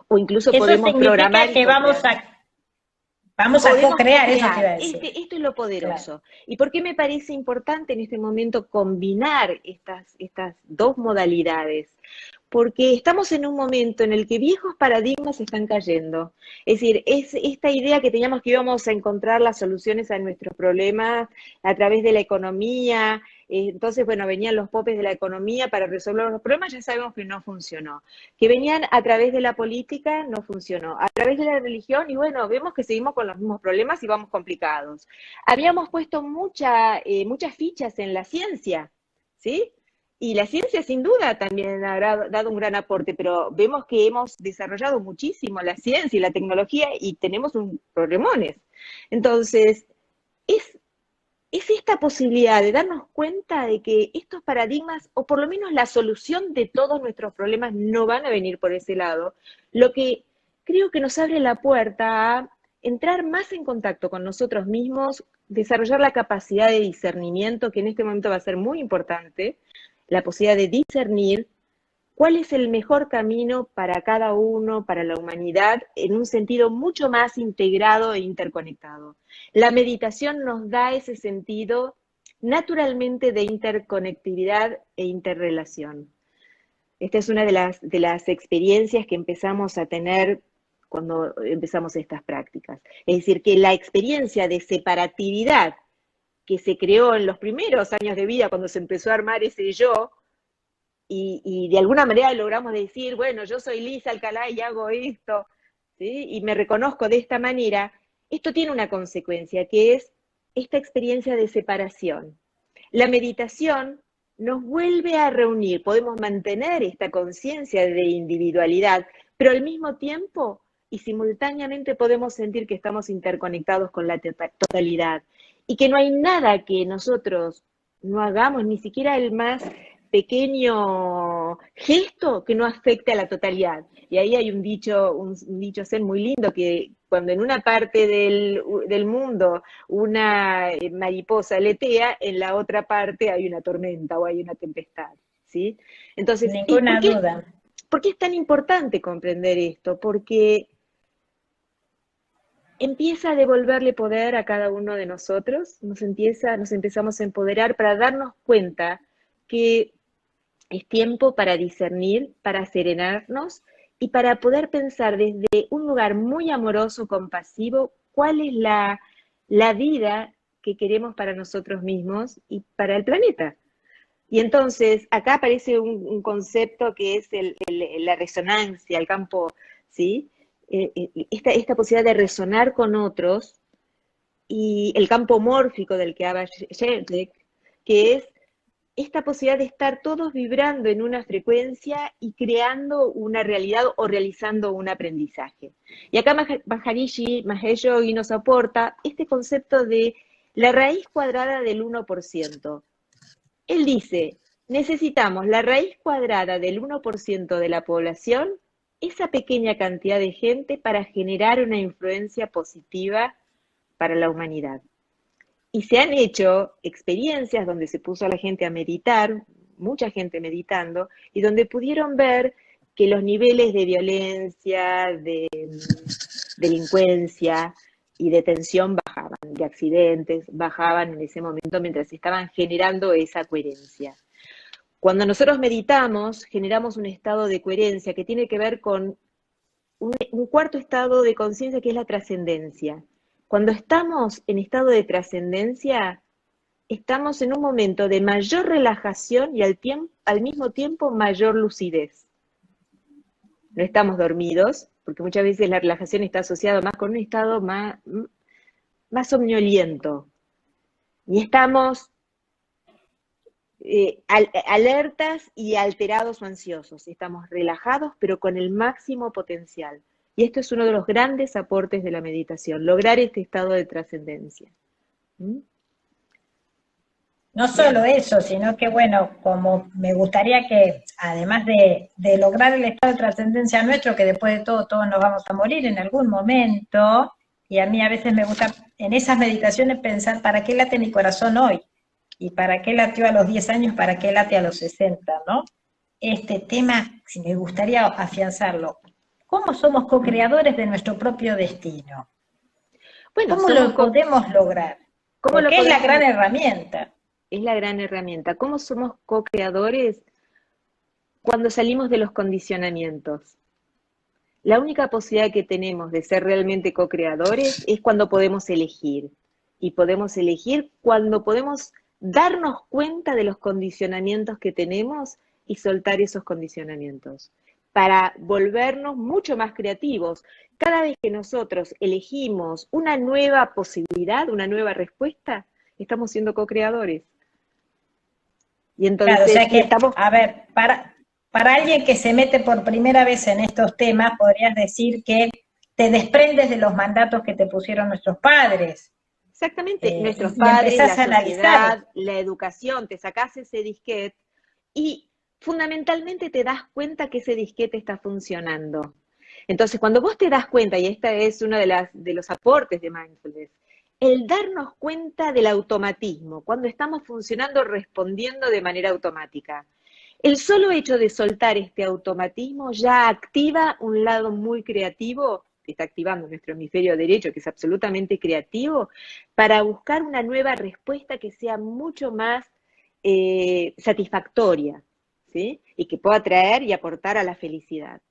O incluso Eso podemos programar significa y que co-crear. vamos a Podemos co-crear, eso te iba a co-crear. decir. Esto es lo Claro. poderoso. ¿Y por qué me parece importante en este momento combinar estas dos modalidades? Porque estamos en un momento en el que viejos paradigmas están cayendo. Es decir, es esta idea que teníamos que íbamos a encontrar las soluciones a nuestros problemas a través de la economía. Entonces, bueno, venían los popes de la economía para resolver los problemas, ya sabemos que no funcionó. Que venían a través de la política, no funcionó. A través de la religión, y bueno, vemos que seguimos con los mismos problemas y vamos complicados. Habíamos puesto muchas fichas en la ciencia, ¿sí? Y la ciencia sin duda también ha dado un gran aporte, pero vemos que hemos desarrollado muchísimo la ciencia y la tecnología y tenemos un problemones. Entonces, es esta posibilidad de darnos cuenta de que estos paradigmas, o por lo menos la solución de todos nuestros problemas, no van a venir por ese lado, lo que creo que nos abre la puerta a entrar más en contacto con nosotros mismos, desarrollar la capacidad de discernimiento, que en este momento va a ser muy importante, la posibilidad de discernir cuál es el mejor camino para cada uno, para la humanidad, en un sentido mucho más integrado e interconectado. La meditación nos da ese sentido naturalmente de interconectividad e interrelación. Esta es una de las experiencias que empezamos a tener cuando empezamos estas prácticas. Es decir, que la experiencia de separatividad que se creó en los primeros años de vida, cuando se empezó a armar ese yo, y de alguna manera logramos decir, bueno, yo soy Lisa Alcalá y hago esto, ¿sí? Y me reconozco de esta manera, esto tiene una consecuencia, que es esta experiencia de separación. La meditación nos vuelve a reunir, podemos mantener esta conciencia de individualidad, pero al mismo tiempo y simultáneamente podemos sentir que estamos interconectados con la totalidad y que no hay nada que nosotros no hagamos, ni siquiera el más pequeño gesto que no afecte a la totalidad. Y ahí hay un dicho zen muy lindo, que cuando en una parte del mundo una mariposa aletea, en la otra parte hay una tormenta o hay una tempestad, ¿sí? Entonces, Ninguna duda. ¿por qué es tan importante comprender esto? Porque empieza a devolverle poder a cada uno de nosotros, nos empezamos a empoderar para darnos cuenta que es tiempo para discernir, para serenarnos y para poder pensar desde un lugar muy amoroso, compasivo, cuál es la vida que queremos para nosotros mismos y para el planeta. Y entonces acá aparece un concepto que es la resonancia, el campo, ¿sí? Esta posibilidad de resonar con otros y el campo mórfico del que habla Sheldrake, que es esta posibilidad de estar todos vibrando en una frecuencia y creando una realidad o realizando un aprendizaje. Y acá Maharishi Mahesh Yogi nos aporta este concepto de la raíz cuadrada del 1%. Él dice, necesitamos la raíz cuadrada del 1% de la población, esa pequeña cantidad de gente, para generar una influencia positiva para la humanidad. Y se han hecho experiencias donde se puso a la gente a meditar, mucha gente meditando, y donde pudieron ver que los niveles de violencia, de delincuencia y de tensión bajaban, de accidentes bajaban en ese momento mientras estaban generando esa coherencia. Cuando nosotros meditamos, generamos un estado de coherencia que tiene que ver con un cuarto estado de conciencia, que es la trascendencia. Cuando estamos en estado de trascendencia, estamos en un momento de mayor relajación y al mismo tiempo mayor lucidez. No estamos dormidos, porque muchas veces la relajación está asociada más con un estado más somnoliento. Y estamos alertas y alterados o ansiosos. Estamos relajados, pero con el máximo potencial. Y esto es uno de los grandes aportes de la meditación, lograr este estado de trascendencia. ¿Mm? No Bien. solo eso, sino que, bueno, como me gustaría que, además de lograr el estado de trascendencia nuestro, que después de todo todos nos vamos a morir en algún momento, y a mí a veces me gusta en esas meditaciones pensar, ¿para qué late mi corazón hoy? ¿Y para qué latió a los 10 años? ¿Para qué late a los 60? ¿No? Este tema, si me gustaría afianzarlo, ¿cómo somos co-creadores de nuestro propio destino? Bueno, ¿Cómo lo podemos lograr? ¿cómo lo Porque es la podemos? gran herramienta. Es la gran herramienta. ¿Cómo somos co-creadores cuando salimos de los condicionamientos? La única posibilidad que tenemos de ser realmente co-creadores es cuando podemos elegir. Y podemos elegir cuando podemos darnos cuenta de los condicionamientos que tenemos y soltar esos condicionamientos para volvernos mucho más creativos. Cada vez que nosotros elegimos una nueva posibilidad, una nueva respuesta, estamos siendo co-creadores. Y Claro, o entonces, sea y que, estamos a ver, para alguien que se mete por primera vez en estos temas, podrías decir que te desprendes de los mandatos que te pusieron nuestros padres exactamente nuestros y padres, la empezás a analizar. sociedad, la educación, te sacás ese disquete y fundamentalmente te das cuenta que ese disquete está funcionando. Entonces, cuando vos te das cuenta, y esta es uno de los aportes de mindfulness, el darnos cuenta del automatismo, cuando estamos funcionando respondiendo de manera automática. El solo hecho de soltar este automatismo ya activa un lado muy creativo, que está activando nuestro hemisferio derecho, que es absolutamente creativo, para buscar una nueva respuesta que sea mucho más satisfactoria, ¿sí? Y que pueda traer y aportar a la felicidad.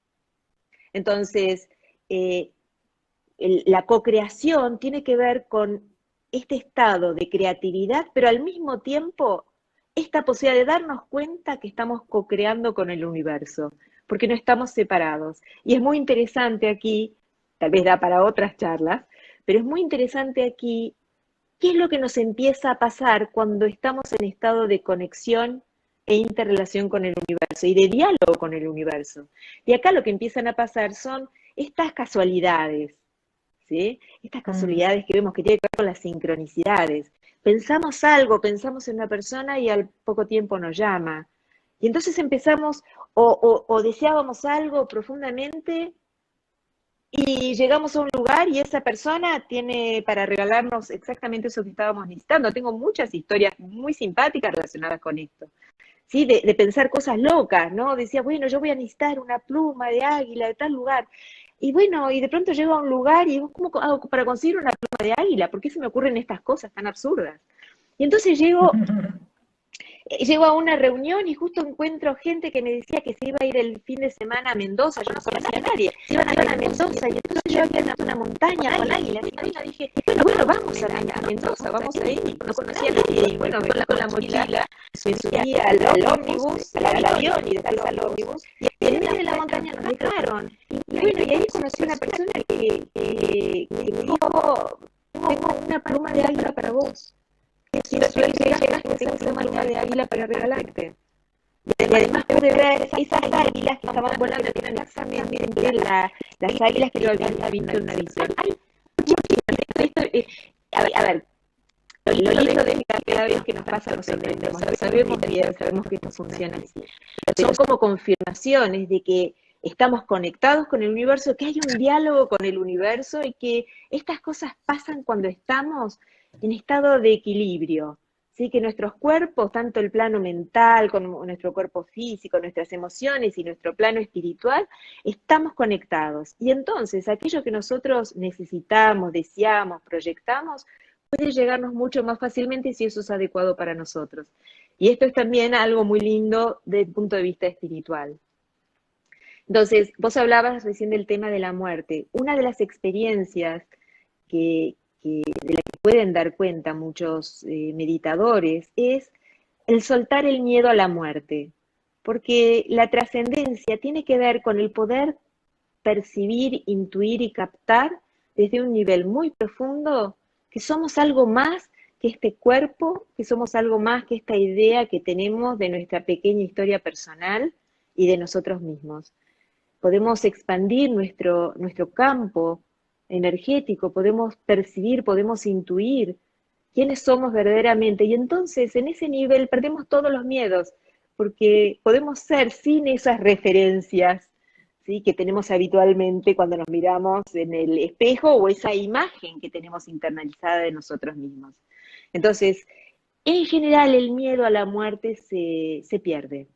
Entonces, eh, la co-creación tiene que ver con este estado de creatividad, pero al mismo tiempo esta posibilidad de darnos cuenta que estamos co-creando con el universo, porque no estamos separados. Y es muy interesante aquí, tal vez da para otras charlas, pero es muy interesante aquí qué es lo que nos empieza a pasar cuando estamos en estado de conexión e interrelación con el universo y de diálogo con el universo. Y acá lo que empiezan a pasar son estas casualidades, ¿sí? Estas Mm. casualidades que vemos que tienen que ver con las sincronicidades. Pensamos algo, pensamos en una persona y al poco tiempo nos llama. Y entonces empezamos, o deseábamos algo profundamente y llegamos a un lugar y esa persona tiene para regalarnos exactamente eso que estábamos necesitando. Tengo muchas historias muy simpáticas relacionadas con esto. ¿Sí? De pensar cosas locas, ¿no? Decía, bueno, yo voy a necesitar una pluma de águila de tal lugar. Y bueno, y de pronto llego a un lugar y digo, ¿cómo hago para conseguir una pluma de águila? ¿Por qué se me ocurren estas cosas tan absurdas? Y entonces llego a una reunión y justo encuentro gente que me decía que se iba a ir el fin de semana a Mendoza, yo no conocía a nadie, se iban a Mendoza y entonces yo había una montaña con águilas y bueno, dije, bueno, vamos a Mendoza, vamos a ir, no conocía a nadie y bueno, me fui con la mochila, me subí al ómnibus, al avión y después al ómnibus y en medio de la montaña nos dejaron y bueno, y ahí conocí a una persona que me dijo, tengo una pluma de águila para vos. Si suerte llegaste, tengo esa pluma de águila para regalarte. Y además pude ver esas águilas que estaban volando, que eran exactamente las águilas que yo había visto en una visión. A ver, lo lindo de esta cada vez que nos pasa nos sorprendemos, lo sabemos bien, sabemos que esto funciona así. Son como confirmaciones de que estamos conectados con el universo, que hay un diálogo con el universo y que estas cosas pasan cuando estamos en estado de equilibrio. ¿Sí? Que nuestros cuerpos, tanto el plano mental como nuestro cuerpo físico, nuestras emociones y nuestro plano espiritual, estamos conectados. Y entonces aquello que nosotros necesitamos, deseamos, proyectamos, puede llegarnos mucho más fácilmente si eso es adecuado para nosotros. Y esto es también algo muy lindo desde el punto de vista espiritual. Entonces, vos hablabas recién del tema de la muerte. Una de las experiencias de la que pueden dar cuenta muchos meditadores es el soltar el miedo a la muerte, porque la trascendencia tiene que ver con el poder percibir, intuir y captar desde un nivel muy profundo que somos algo más que este cuerpo, que somos algo más que esta idea que tenemos de nuestra pequeña historia personal y de nosotros mismos. Podemos expandir nuestro campo energético, podemos percibir, podemos intuir quiénes somos verdaderamente. Y entonces en ese nivel perdemos todos los miedos, porque podemos ser sin esas referencias, ¿sí?, que tenemos habitualmente cuando nos miramos en el espejo o esa imagen que tenemos internalizada de nosotros mismos. Entonces, en general el miedo a la muerte se pierde.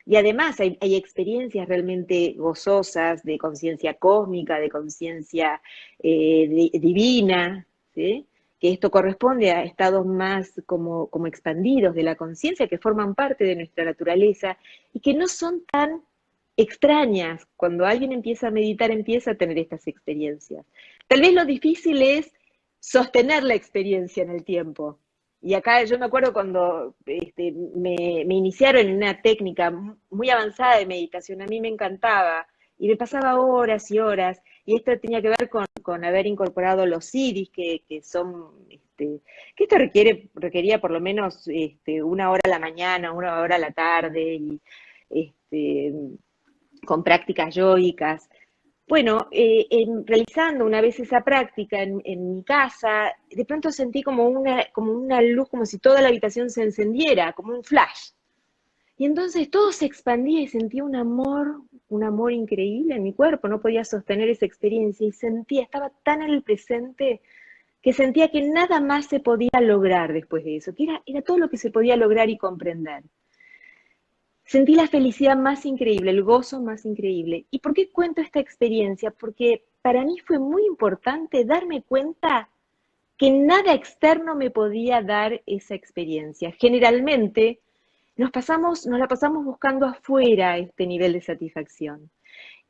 Y además hay experiencias realmente gozosas de conciencia cósmica, de conciencia divina, ¿sí?, que esto corresponde a estados más como expandidos de la conciencia, que forman parte de nuestra naturaleza y que no son tan extrañas. Cuando alguien empieza a meditar, empieza a tener estas experiencias. Tal vez lo difícil es sostener la experiencia en el tiempo. Y acá yo me acuerdo cuando me iniciaron en una técnica muy avanzada de meditación, a mí me encantaba, y me pasaba horas y horas, y esto tenía que ver con haber incorporado los siddhis, que son, que esto requería por lo menos 1 hora a la mañana, 1 hora a la tarde, y con prácticas yógicas. Bueno, realizando una vez esa práctica en mi casa, de pronto sentí como una luz, como si toda la habitación se encendiera, como un flash. Y entonces todo se expandía y sentía un amor increíble en mi cuerpo. No podía sostener esa experiencia y estaba tan en el presente que sentía que nada más se podía lograr después de eso, que era todo lo que se podía lograr y comprender. Sentí la felicidad más increíble, el gozo más increíble. ¿Y por qué cuento esta experiencia? Porque para mí fue muy importante darme cuenta que nada externo me podía dar esa experiencia. Generalmente nos la pasamos buscando afuera este nivel de satisfacción.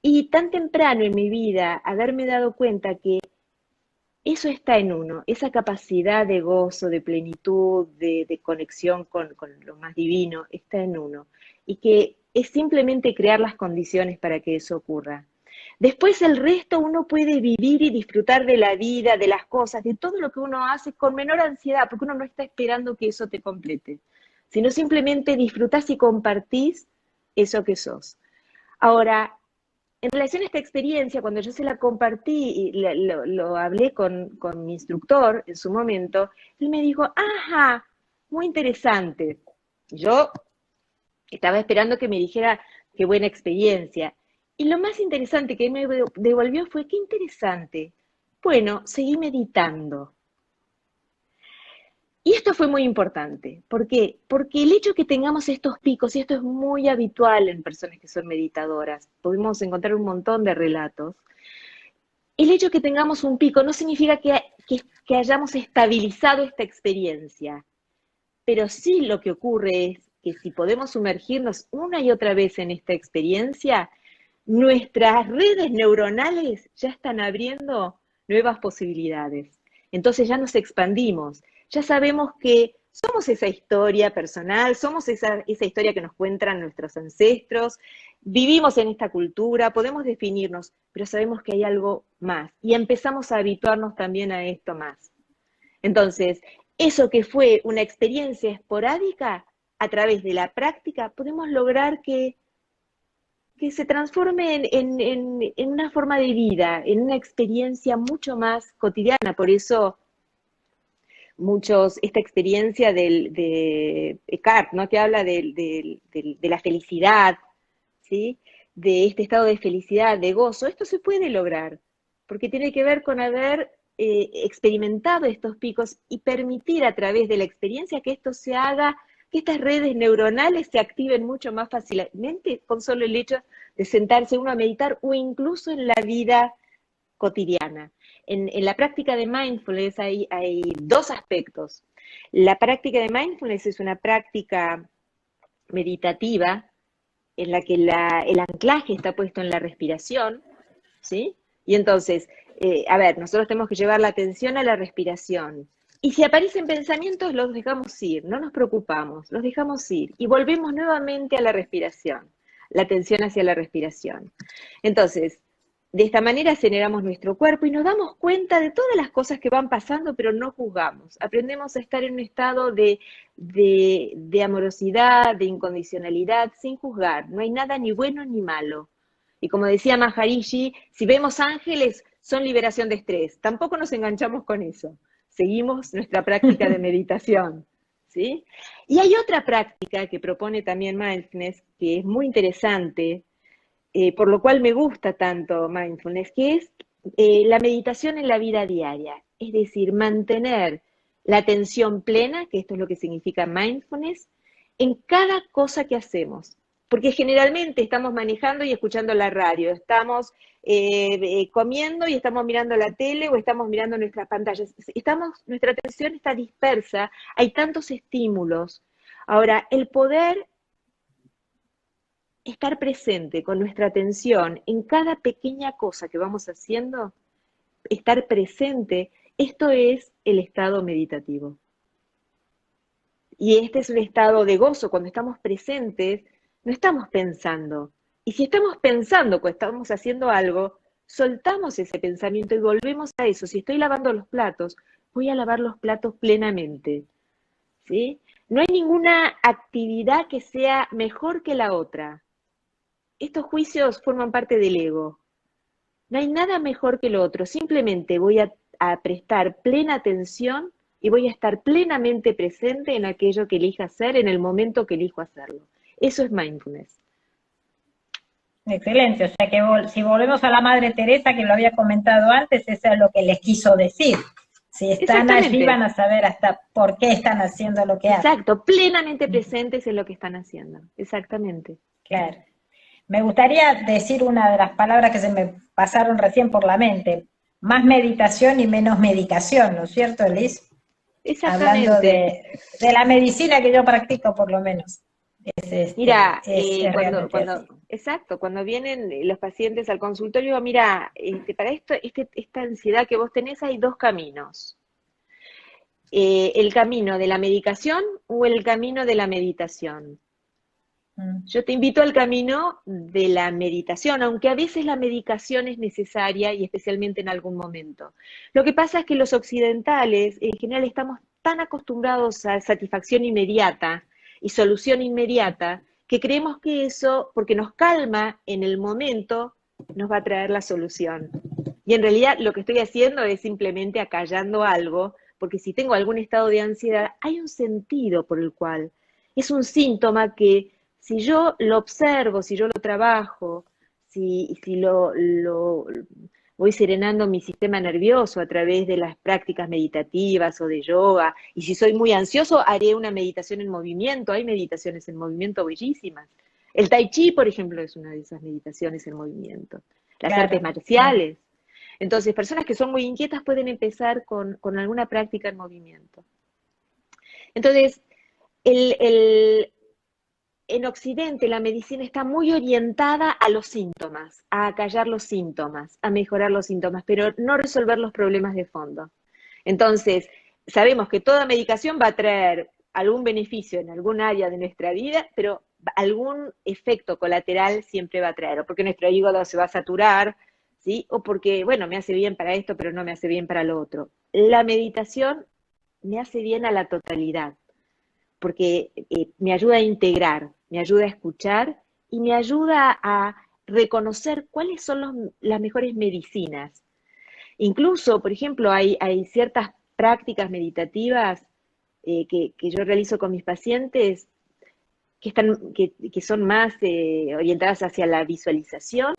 Y tan temprano en mi vida haberme dado cuenta que eso está en uno, esa capacidad de gozo, de plenitud, de conexión con lo más divino, está en uno. Y que es simplemente crear las condiciones para que eso ocurra. Después el resto uno puede vivir y disfrutar de la vida, de las cosas, de todo lo que uno hace con menor ansiedad, porque uno no está esperando que eso te complete, sino simplemente disfrutás y compartís eso que sos. Ahora, en relación a esta experiencia, cuando yo se la compartí y lo hablé con mi instructor en su momento, él me dijo, ajá, muy interesante. Yo estaba esperando que me dijera qué buena experiencia. Y lo más interesante que me devolvió fue, qué interesante. Bueno, seguí meditando. Y esto fue muy importante. ¿Por qué? Porque el hecho que tengamos estos picos, y esto es muy habitual en personas que son meditadoras, podemos encontrar un montón de relatos, el hecho que tengamos un pico no significa que hayamos estabilizado esta experiencia, pero sí lo que ocurre es que si podemos sumergirnos una y otra vez en esta experiencia, nuestras redes neuronales ya están abriendo nuevas posibilidades. Entonces ya nos expandimos, ya sabemos que somos esa historia personal, somos esa historia que nos cuentan nuestros ancestros, vivimos en esta cultura, podemos definirnos, pero sabemos que hay algo más y empezamos a habituarnos también a esto más. Entonces, eso que fue una experiencia esporádica, a través de la práctica podemos lograr que se transforme en una forma de vida, en una experiencia mucho más cotidiana. Por eso esta experiencia de Eckhart, ¿no?, que habla de la felicidad, ¿sí?, de este estado de felicidad, de gozo, esto se puede lograr, porque tiene que ver con haber experimentado estos picos y permitir a través de la experiencia que esto se haga, que estas redes neuronales se activen mucho más fácilmente con solo el hecho de sentarse uno a meditar o incluso en la vida cotidiana. En la práctica de mindfulness hay dos aspectos. La práctica de mindfulness es una práctica meditativa en la que el anclaje está puesto en la respiración, ¿sí? Y entonces, nosotros tenemos que llevar la atención a la respiración. Y si aparecen pensamientos, los dejamos ir, no nos preocupamos, los dejamos ir. Y volvemos nuevamente a la respiración, la atención hacia la respiración. Entonces, de esta manera aceleramos nuestro cuerpo y nos damos cuenta de todas las cosas que van pasando, pero no juzgamos. Aprendemos a estar en un estado de amorosidad, de incondicionalidad, sin juzgar. No hay nada ni bueno ni malo. Y como decía Maharishi, si vemos ángeles, son liberación de estrés. Tampoco nos enganchamos con eso. seguimos nuestra práctica de meditación, ¿sí? Y hay otra práctica que propone también Mindfulness, que es muy interesante, por lo cual me gusta tanto Mindfulness, que es la meditación en la vida diaria, es decir, mantener la atención plena, que esto es lo que significa Mindfulness, en cada cosa que hacemos. Porque generalmente estamos manejando y escuchando la radio, estamos comiendo y estamos mirando la tele o estamos mirando nuestras pantallas. Nuestra atención está dispersa, hay tantos estímulos. Ahora, el poder estar presente con nuestra atención en cada pequeña cosa que vamos haciendo, estar presente, esto es el estado meditativo. Y este es un estado de gozo. Cuando estamos presentes, no estamos pensando. Y si estamos pensando cuando estamos haciendo algo, soltamos ese pensamiento y volvemos a eso. Si estoy lavando los platos, voy a lavar los platos plenamente, ¿sí? No hay ninguna actividad que sea mejor que la otra. Estos juicios forman parte del ego. No hay nada mejor que lo otro. Simplemente voy a prestar plena atención y voy a estar plenamente presente en aquello que elija hacer, en el momento que elijo hacerlo. Eso es mindfulness. Excelente, o sea que si volvemos a la Madre Teresa, que lo había comentado antes, eso es lo que les quiso decir. Si están allí van a saber hasta por qué están haciendo lo que hacen. Exacto, plenamente presentes en lo que están haciendo, exactamente. Claro. Me gustaría decir una de las palabras que se me pasaron recién por la mente, más meditación y menos medicación, ¿no es cierto, Liz? Exactamente. Hablando de la medicina que yo practico, por lo menos. Mira, cuando vienen los pacientes al consultorio, mira, para esta ansiedad que vos tenés hay dos caminos. El camino de la medicación o el camino de la meditación. Yo te invito al camino de la meditación, aunque a veces la medicación es necesaria y especialmente en algún momento. Lo que pasa es que los occidentales, en general, estamos tan acostumbrados a satisfacción inmediata y solución inmediata, que creemos que eso, porque nos calma en el momento, nos va a traer la solución. Y en realidad lo que estoy haciendo es simplemente acallando algo, porque si tengo algún estado de ansiedad, hay un sentido por el cual. Es un síntoma que si yo lo observo, si yo lo trabajo, si voy serenando mi sistema nervioso a través de las prácticas meditativas o de yoga, y si soy muy ansioso, haré una meditación en movimiento. Hay meditaciones en movimiento bellísimas. El Tai Chi, por ejemplo, es una de esas meditaciones en movimiento. Las artes marciales. Entonces, personas que son muy inquietas pueden empezar con alguna práctica en movimiento. Entonces, en Occidente la medicina está muy orientada a los síntomas, a acallar los síntomas, a mejorar los síntomas, pero no resolver los problemas de fondo. Entonces, sabemos que toda medicación va a traer algún beneficio en algún área de nuestra vida, pero algún efecto colateral siempre va a traer, o porque nuestro hígado se va a saturar, ¿sí? O porque, bueno, me hace bien para esto, pero no me hace bien para lo otro. La meditación me hace bien a la totalidad, porque me ayuda a integrar, me ayuda a escuchar y me ayuda a reconocer cuáles son las mejores medicinas. Incluso, por ejemplo, hay ciertas prácticas meditativas que yo realizo con mis pacientes que son más orientadas hacia la visualización,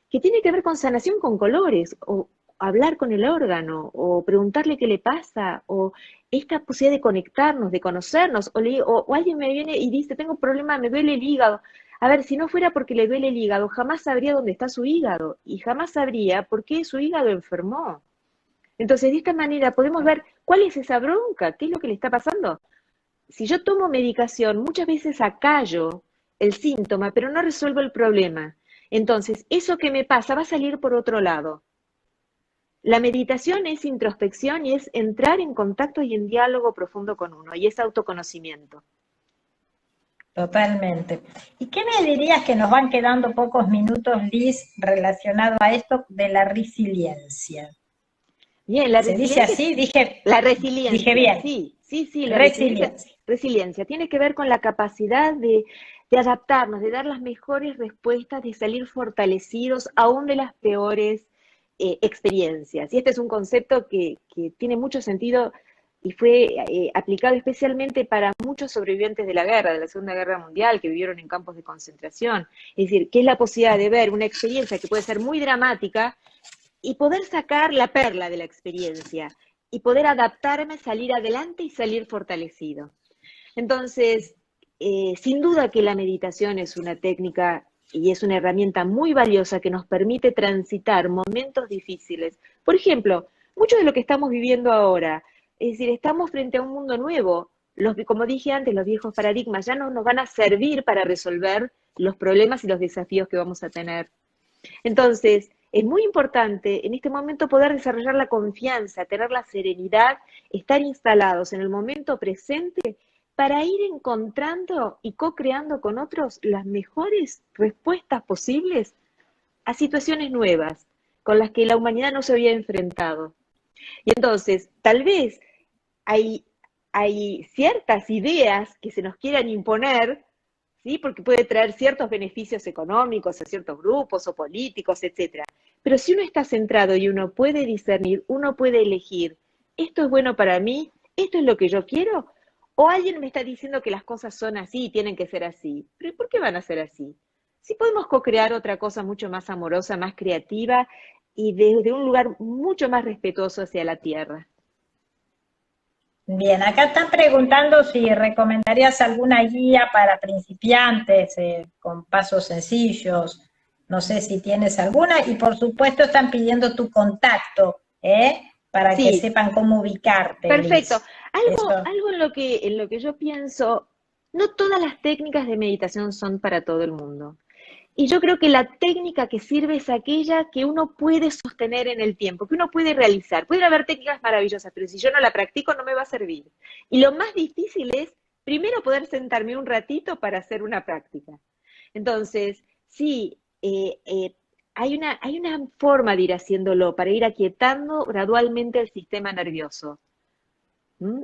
que tiene que ver con sanación con colores, o hablar con el órgano, o preguntarle qué le pasa, o esta posibilidad de conectarnos, de conocernos, o alguien me viene y dice, tengo un problema, me duele el hígado. A ver, si no fuera porque le duele el hígado, jamás sabría dónde está su hígado, y jamás sabría por qué su hígado enfermó. Entonces, de esta manera podemos ver cuál es esa bronca, qué es lo que le está pasando. Si yo tomo medicación, muchas veces acallo el síntoma, pero no resuelvo el problema. Entonces, eso que me pasa va a salir por otro lado. La meditación es introspección y es entrar en contacto y en diálogo profundo con uno, y es autoconocimiento. Totalmente. ¿Y qué me dirías, que nos van quedando pocos minutos, Liz, relacionado a esto de la resiliencia? Bien, la resiliencia. ¿Se dice así? La resiliencia. Dije bien. Sí, la resiliencia. Tiene que ver con la capacidad de adaptarnos, de dar las mejores respuestas, de salir fortalecidos aún de las peores experiencias. Y este es un concepto que tiene mucho sentido y fue aplicado especialmente para muchos sobrevivientes de la guerra, de la Segunda Guerra Mundial, que vivieron en campos de concentración. Es decir, que es la posibilidad de ver una experiencia que puede ser muy dramática y poder sacar la perla de la experiencia y poder adaptarme, salir adelante y salir fortalecido. Entonces, sin duda que la meditación es una técnica y es una herramienta muy valiosa que nos permite transitar momentos difíciles. Por ejemplo, mucho de lo que estamos viviendo ahora, es decir, estamos frente a un mundo nuevo. Como dije antes, los viejos paradigmas ya no nos van a servir para resolver los problemas y los desafíos que vamos a tener. Entonces, es muy importante en este momento poder desarrollar la confianza, tener la serenidad, estar instalados en el momento presente para ir encontrando y co-creando con otros las mejores respuestas posibles a situaciones nuevas con las que la humanidad no se había enfrentado. Y entonces, tal vez hay ciertas ideas que se nos quieran imponer, ¿sí? Porque puede traer ciertos beneficios económicos a ciertos grupos o políticos, etcétera. Pero si uno está centrado y uno puede discernir, uno puede elegir, esto es bueno para mí, esto es lo que yo quiero, o alguien me está diciendo que las cosas son así y tienen que ser así. ¿Pero por qué van a ser así? Si podemos co-crear otra cosa mucho más amorosa, más creativa y desde un lugar mucho más respetuoso hacia la tierra. Bien, acá están preguntando si recomendarías alguna guía para principiantes con pasos sencillos. No sé si tienes alguna y por supuesto están pidiendo tu contacto, para que Sí, sepan cómo ubicarte, perfecto. Liz. Algo en lo que yo pienso, no todas las técnicas de meditación son para todo el mundo. Y yo creo que la técnica que sirve es aquella que uno puede sostener en el tiempo, que uno puede realizar. Pueden haber técnicas maravillosas, pero si yo no la practico no me va a servir. Y lo más difícil es, primero, poder sentarme un ratito para hacer una práctica. Entonces, sí, hay una forma de ir haciéndolo, para ir aquietando gradualmente el sistema nervioso.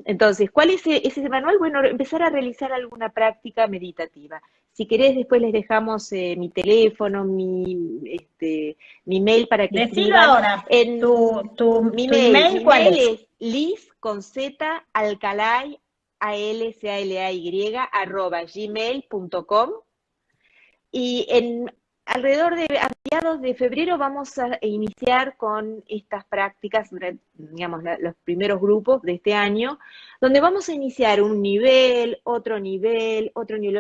Entonces, ¿cuál es ese manual? Bueno, empezar a realizar alguna práctica meditativa. Si querés, después les dejamos mi teléfono, mi mail para que Decilo escriban. ahora, tu Mi email, ¿cuál mail es? es liz con z alcalay alcalay @gmail.com. Y alrededor de a mediados de febrero vamos a iniciar con estas prácticas, digamos, los primeros grupos de este año, donde vamos a iniciar un nivel, otro nivel,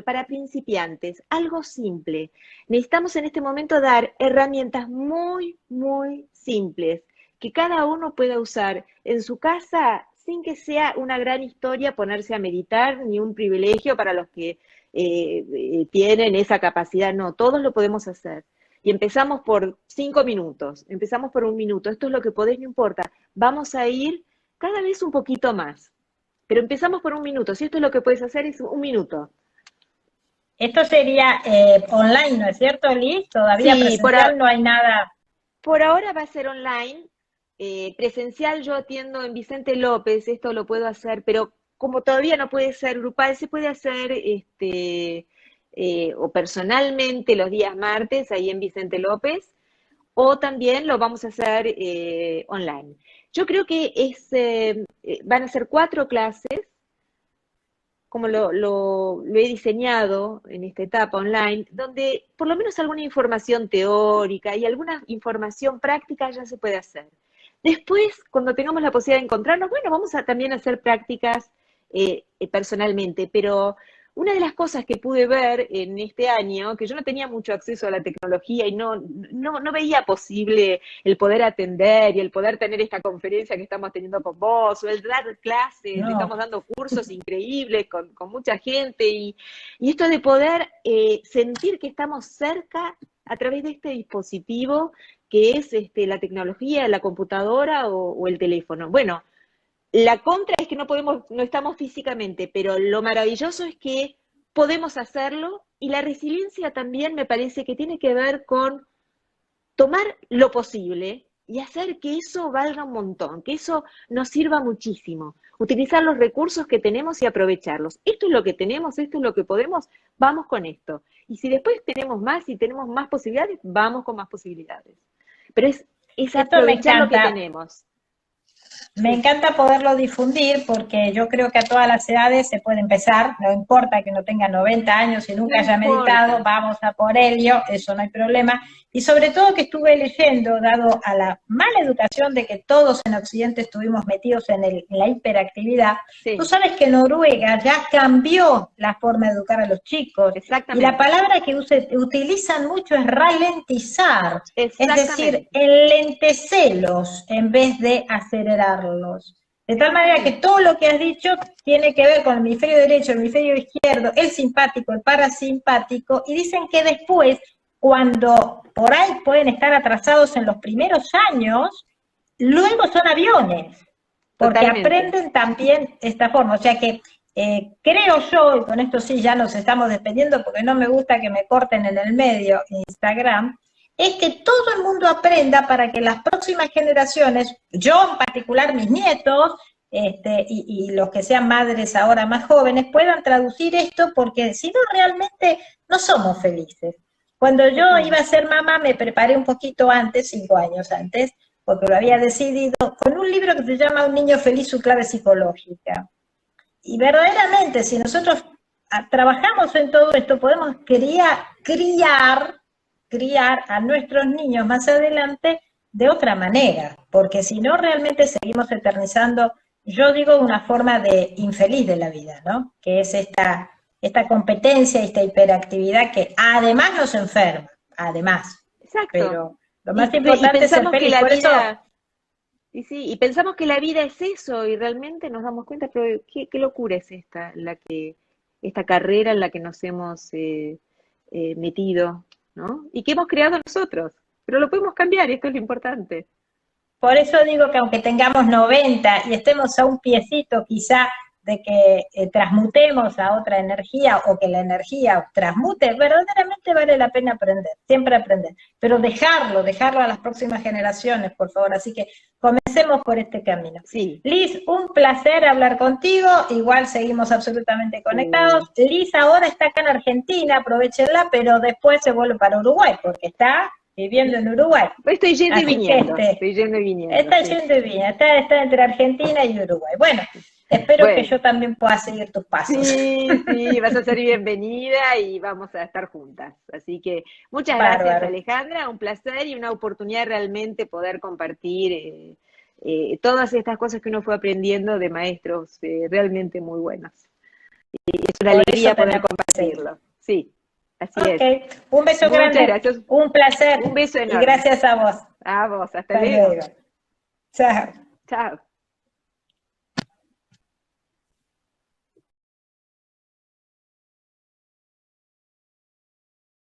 para principiantes, algo simple. Necesitamos en este momento dar herramientas muy, muy simples, que cada uno pueda usar en su casa sin que sea una gran historia ponerse a meditar, ni un privilegio para los que tienen esa capacidad. No, todos lo podemos hacer. Y empezamos por 5 minutos, empezamos por 1 minuto. Esto es lo que podés, no importa. Vamos a ir cada vez un poquito más. Pero empezamos por 1 minuto. Si esto es lo que puedes hacer, es 1 minuto. Esto sería online, ¿no es cierto, Liz? Todavía Sí, presencial no hay nada. por ahora va a ser online. Presencial yo atiendo en Vicente López, esto lo puedo hacer, pero como todavía no puede ser grupal, se puede hacer o personalmente los días martes ahí en Vicente López, o también lo vamos a hacer online. Yo creo que van a ser 4 clases, como lo he diseñado en esta etapa online, donde por lo menos alguna información teórica y alguna información práctica ya se puede hacer. Después, cuando tengamos la posibilidad de encontrarnos, bueno, vamos a también hacer prácticas personalmente, pero una de las cosas que pude ver en este año, que yo no tenía mucho acceso a la tecnología y no veía posible el poder atender y el poder tener esta conferencia que estamos teniendo con vos, o el dar clases, No. estamos dando cursos increíbles con mucha gente, y esto de poder sentir que estamos cerca a través de este dispositivo que es la tecnología, la computadora o el teléfono. Bueno, la contra es que no estamos físicamente, pero lo maravilloso es que podemos hacerlo, y la resiliencia también me parece que tiene que ver con tomar lo posible y hacer que eso valga un montón, que eso nos sirva muchísimo. Utilizar los recursos que tenemos y aprovecharlos. Esto es lo que tenemos, esto es lo que podemos, vamos con esto. Y si después tenemos más y tenemos más posibilidades, vamos con más posibilidades. Pero es Esto me aprovechar lo que encanta. tenemos. Me encanta poderlo difundir porque yo creo que a todas las edades se puede empezar, no importa que no tenga 90 años y nunca haya meditado, vamos a por ello, eso no hay problema. Y sobre todo que estuve leyendo, dado a la mala educación de que todos en Occidente estuvimos metidos en la hiperactividad, Sí. Tú sabes que Noruega ya cambió la forma de educar a los chicos. Exactamente. Y la palabra que utilizan mucho es ralentizar, es decir, Exactamente. enlentecerlos en vez de acelerarlos. De tal manera que todo lo que has dicho tiene que ver con el hemisferio derecho, el hemisferio izquierdo, el simpático, el parasimpático, y dicen que después, cuando por ahí pueden estar atrasados en los primeros años, luego son aviones, porque Totalmente. aprenden también esta forma. O sea que creo yo, y con esto sí ya nos estamos despidiendo porque no me gusta que me corten en el medio Instagram, es que todo el mundo aprenda para que las próximas generaciones, yo en particular mis nietos, y los que sean madres ahora más jóvenes, puedan traducir esto, porque si no realmente no somos felices. Cuando yo iba a ser mamá me preparé un poquito antes, 5 años antes, porque lo había decidido, con un libro que se llama Un niño feliz, su clave psicológica. Y verdaderamente, si nosotros trabajamos en todo esto, podemos criar a nuestros niños más adelante de otra manera, porque si no realmente seguimos eternizando, yo digo, una forma de infeliz de la vida, ¿no? Que es esta competencia, esta hiperactividad que además nos enferma, además. Exacto. Pero lo más importante es ser feliz, por eso... Y pensamos que la vida es eso, y realmente nos damos cuenta, pero qué locura es esta, esta carrera en la que nos hemos metido, ¿no? Y que hemos creado nosotros, pero lo podemos cambiar, y esto es lo importante. Por eso digo que aunque tengamos 90 y estemos a un piecito quizá de que transmutemos a otra energía o que la energía transmute, verdaderamente vale la pena aprender, siempre aprender, pero dejarlo a las próximas generaciones, por favor. Así que comencemos por este camino. Sí. Liz, un placer hablar contigo, igual seguimos absolutamente conectados. Liz ahora está acá en Argentina, aprovechenla, pero después se vuelve para Uruguay, porque está viviendo en Uruguay. Estoy yendo y viniendo. Está yendo y viniendo, está entre Argentina y Uruguay. Bueno, espero que yo también pueda seguir tus pasos. Sí, vas a ser bienvenida y vamos a estar juntas. Así que muchas gracias, Alejandra, un placer y una oportunidad realmente poder compartir todas estas cosas que uno fue aprendiendo de maestros realmente muy buenos. Y es una alegría poder compartirlo. Sí, así es. Un beso grande, gracias. Un placer. Un beso enorme. Y gracias a vos. A vos, hasta luego. Chao. Chao.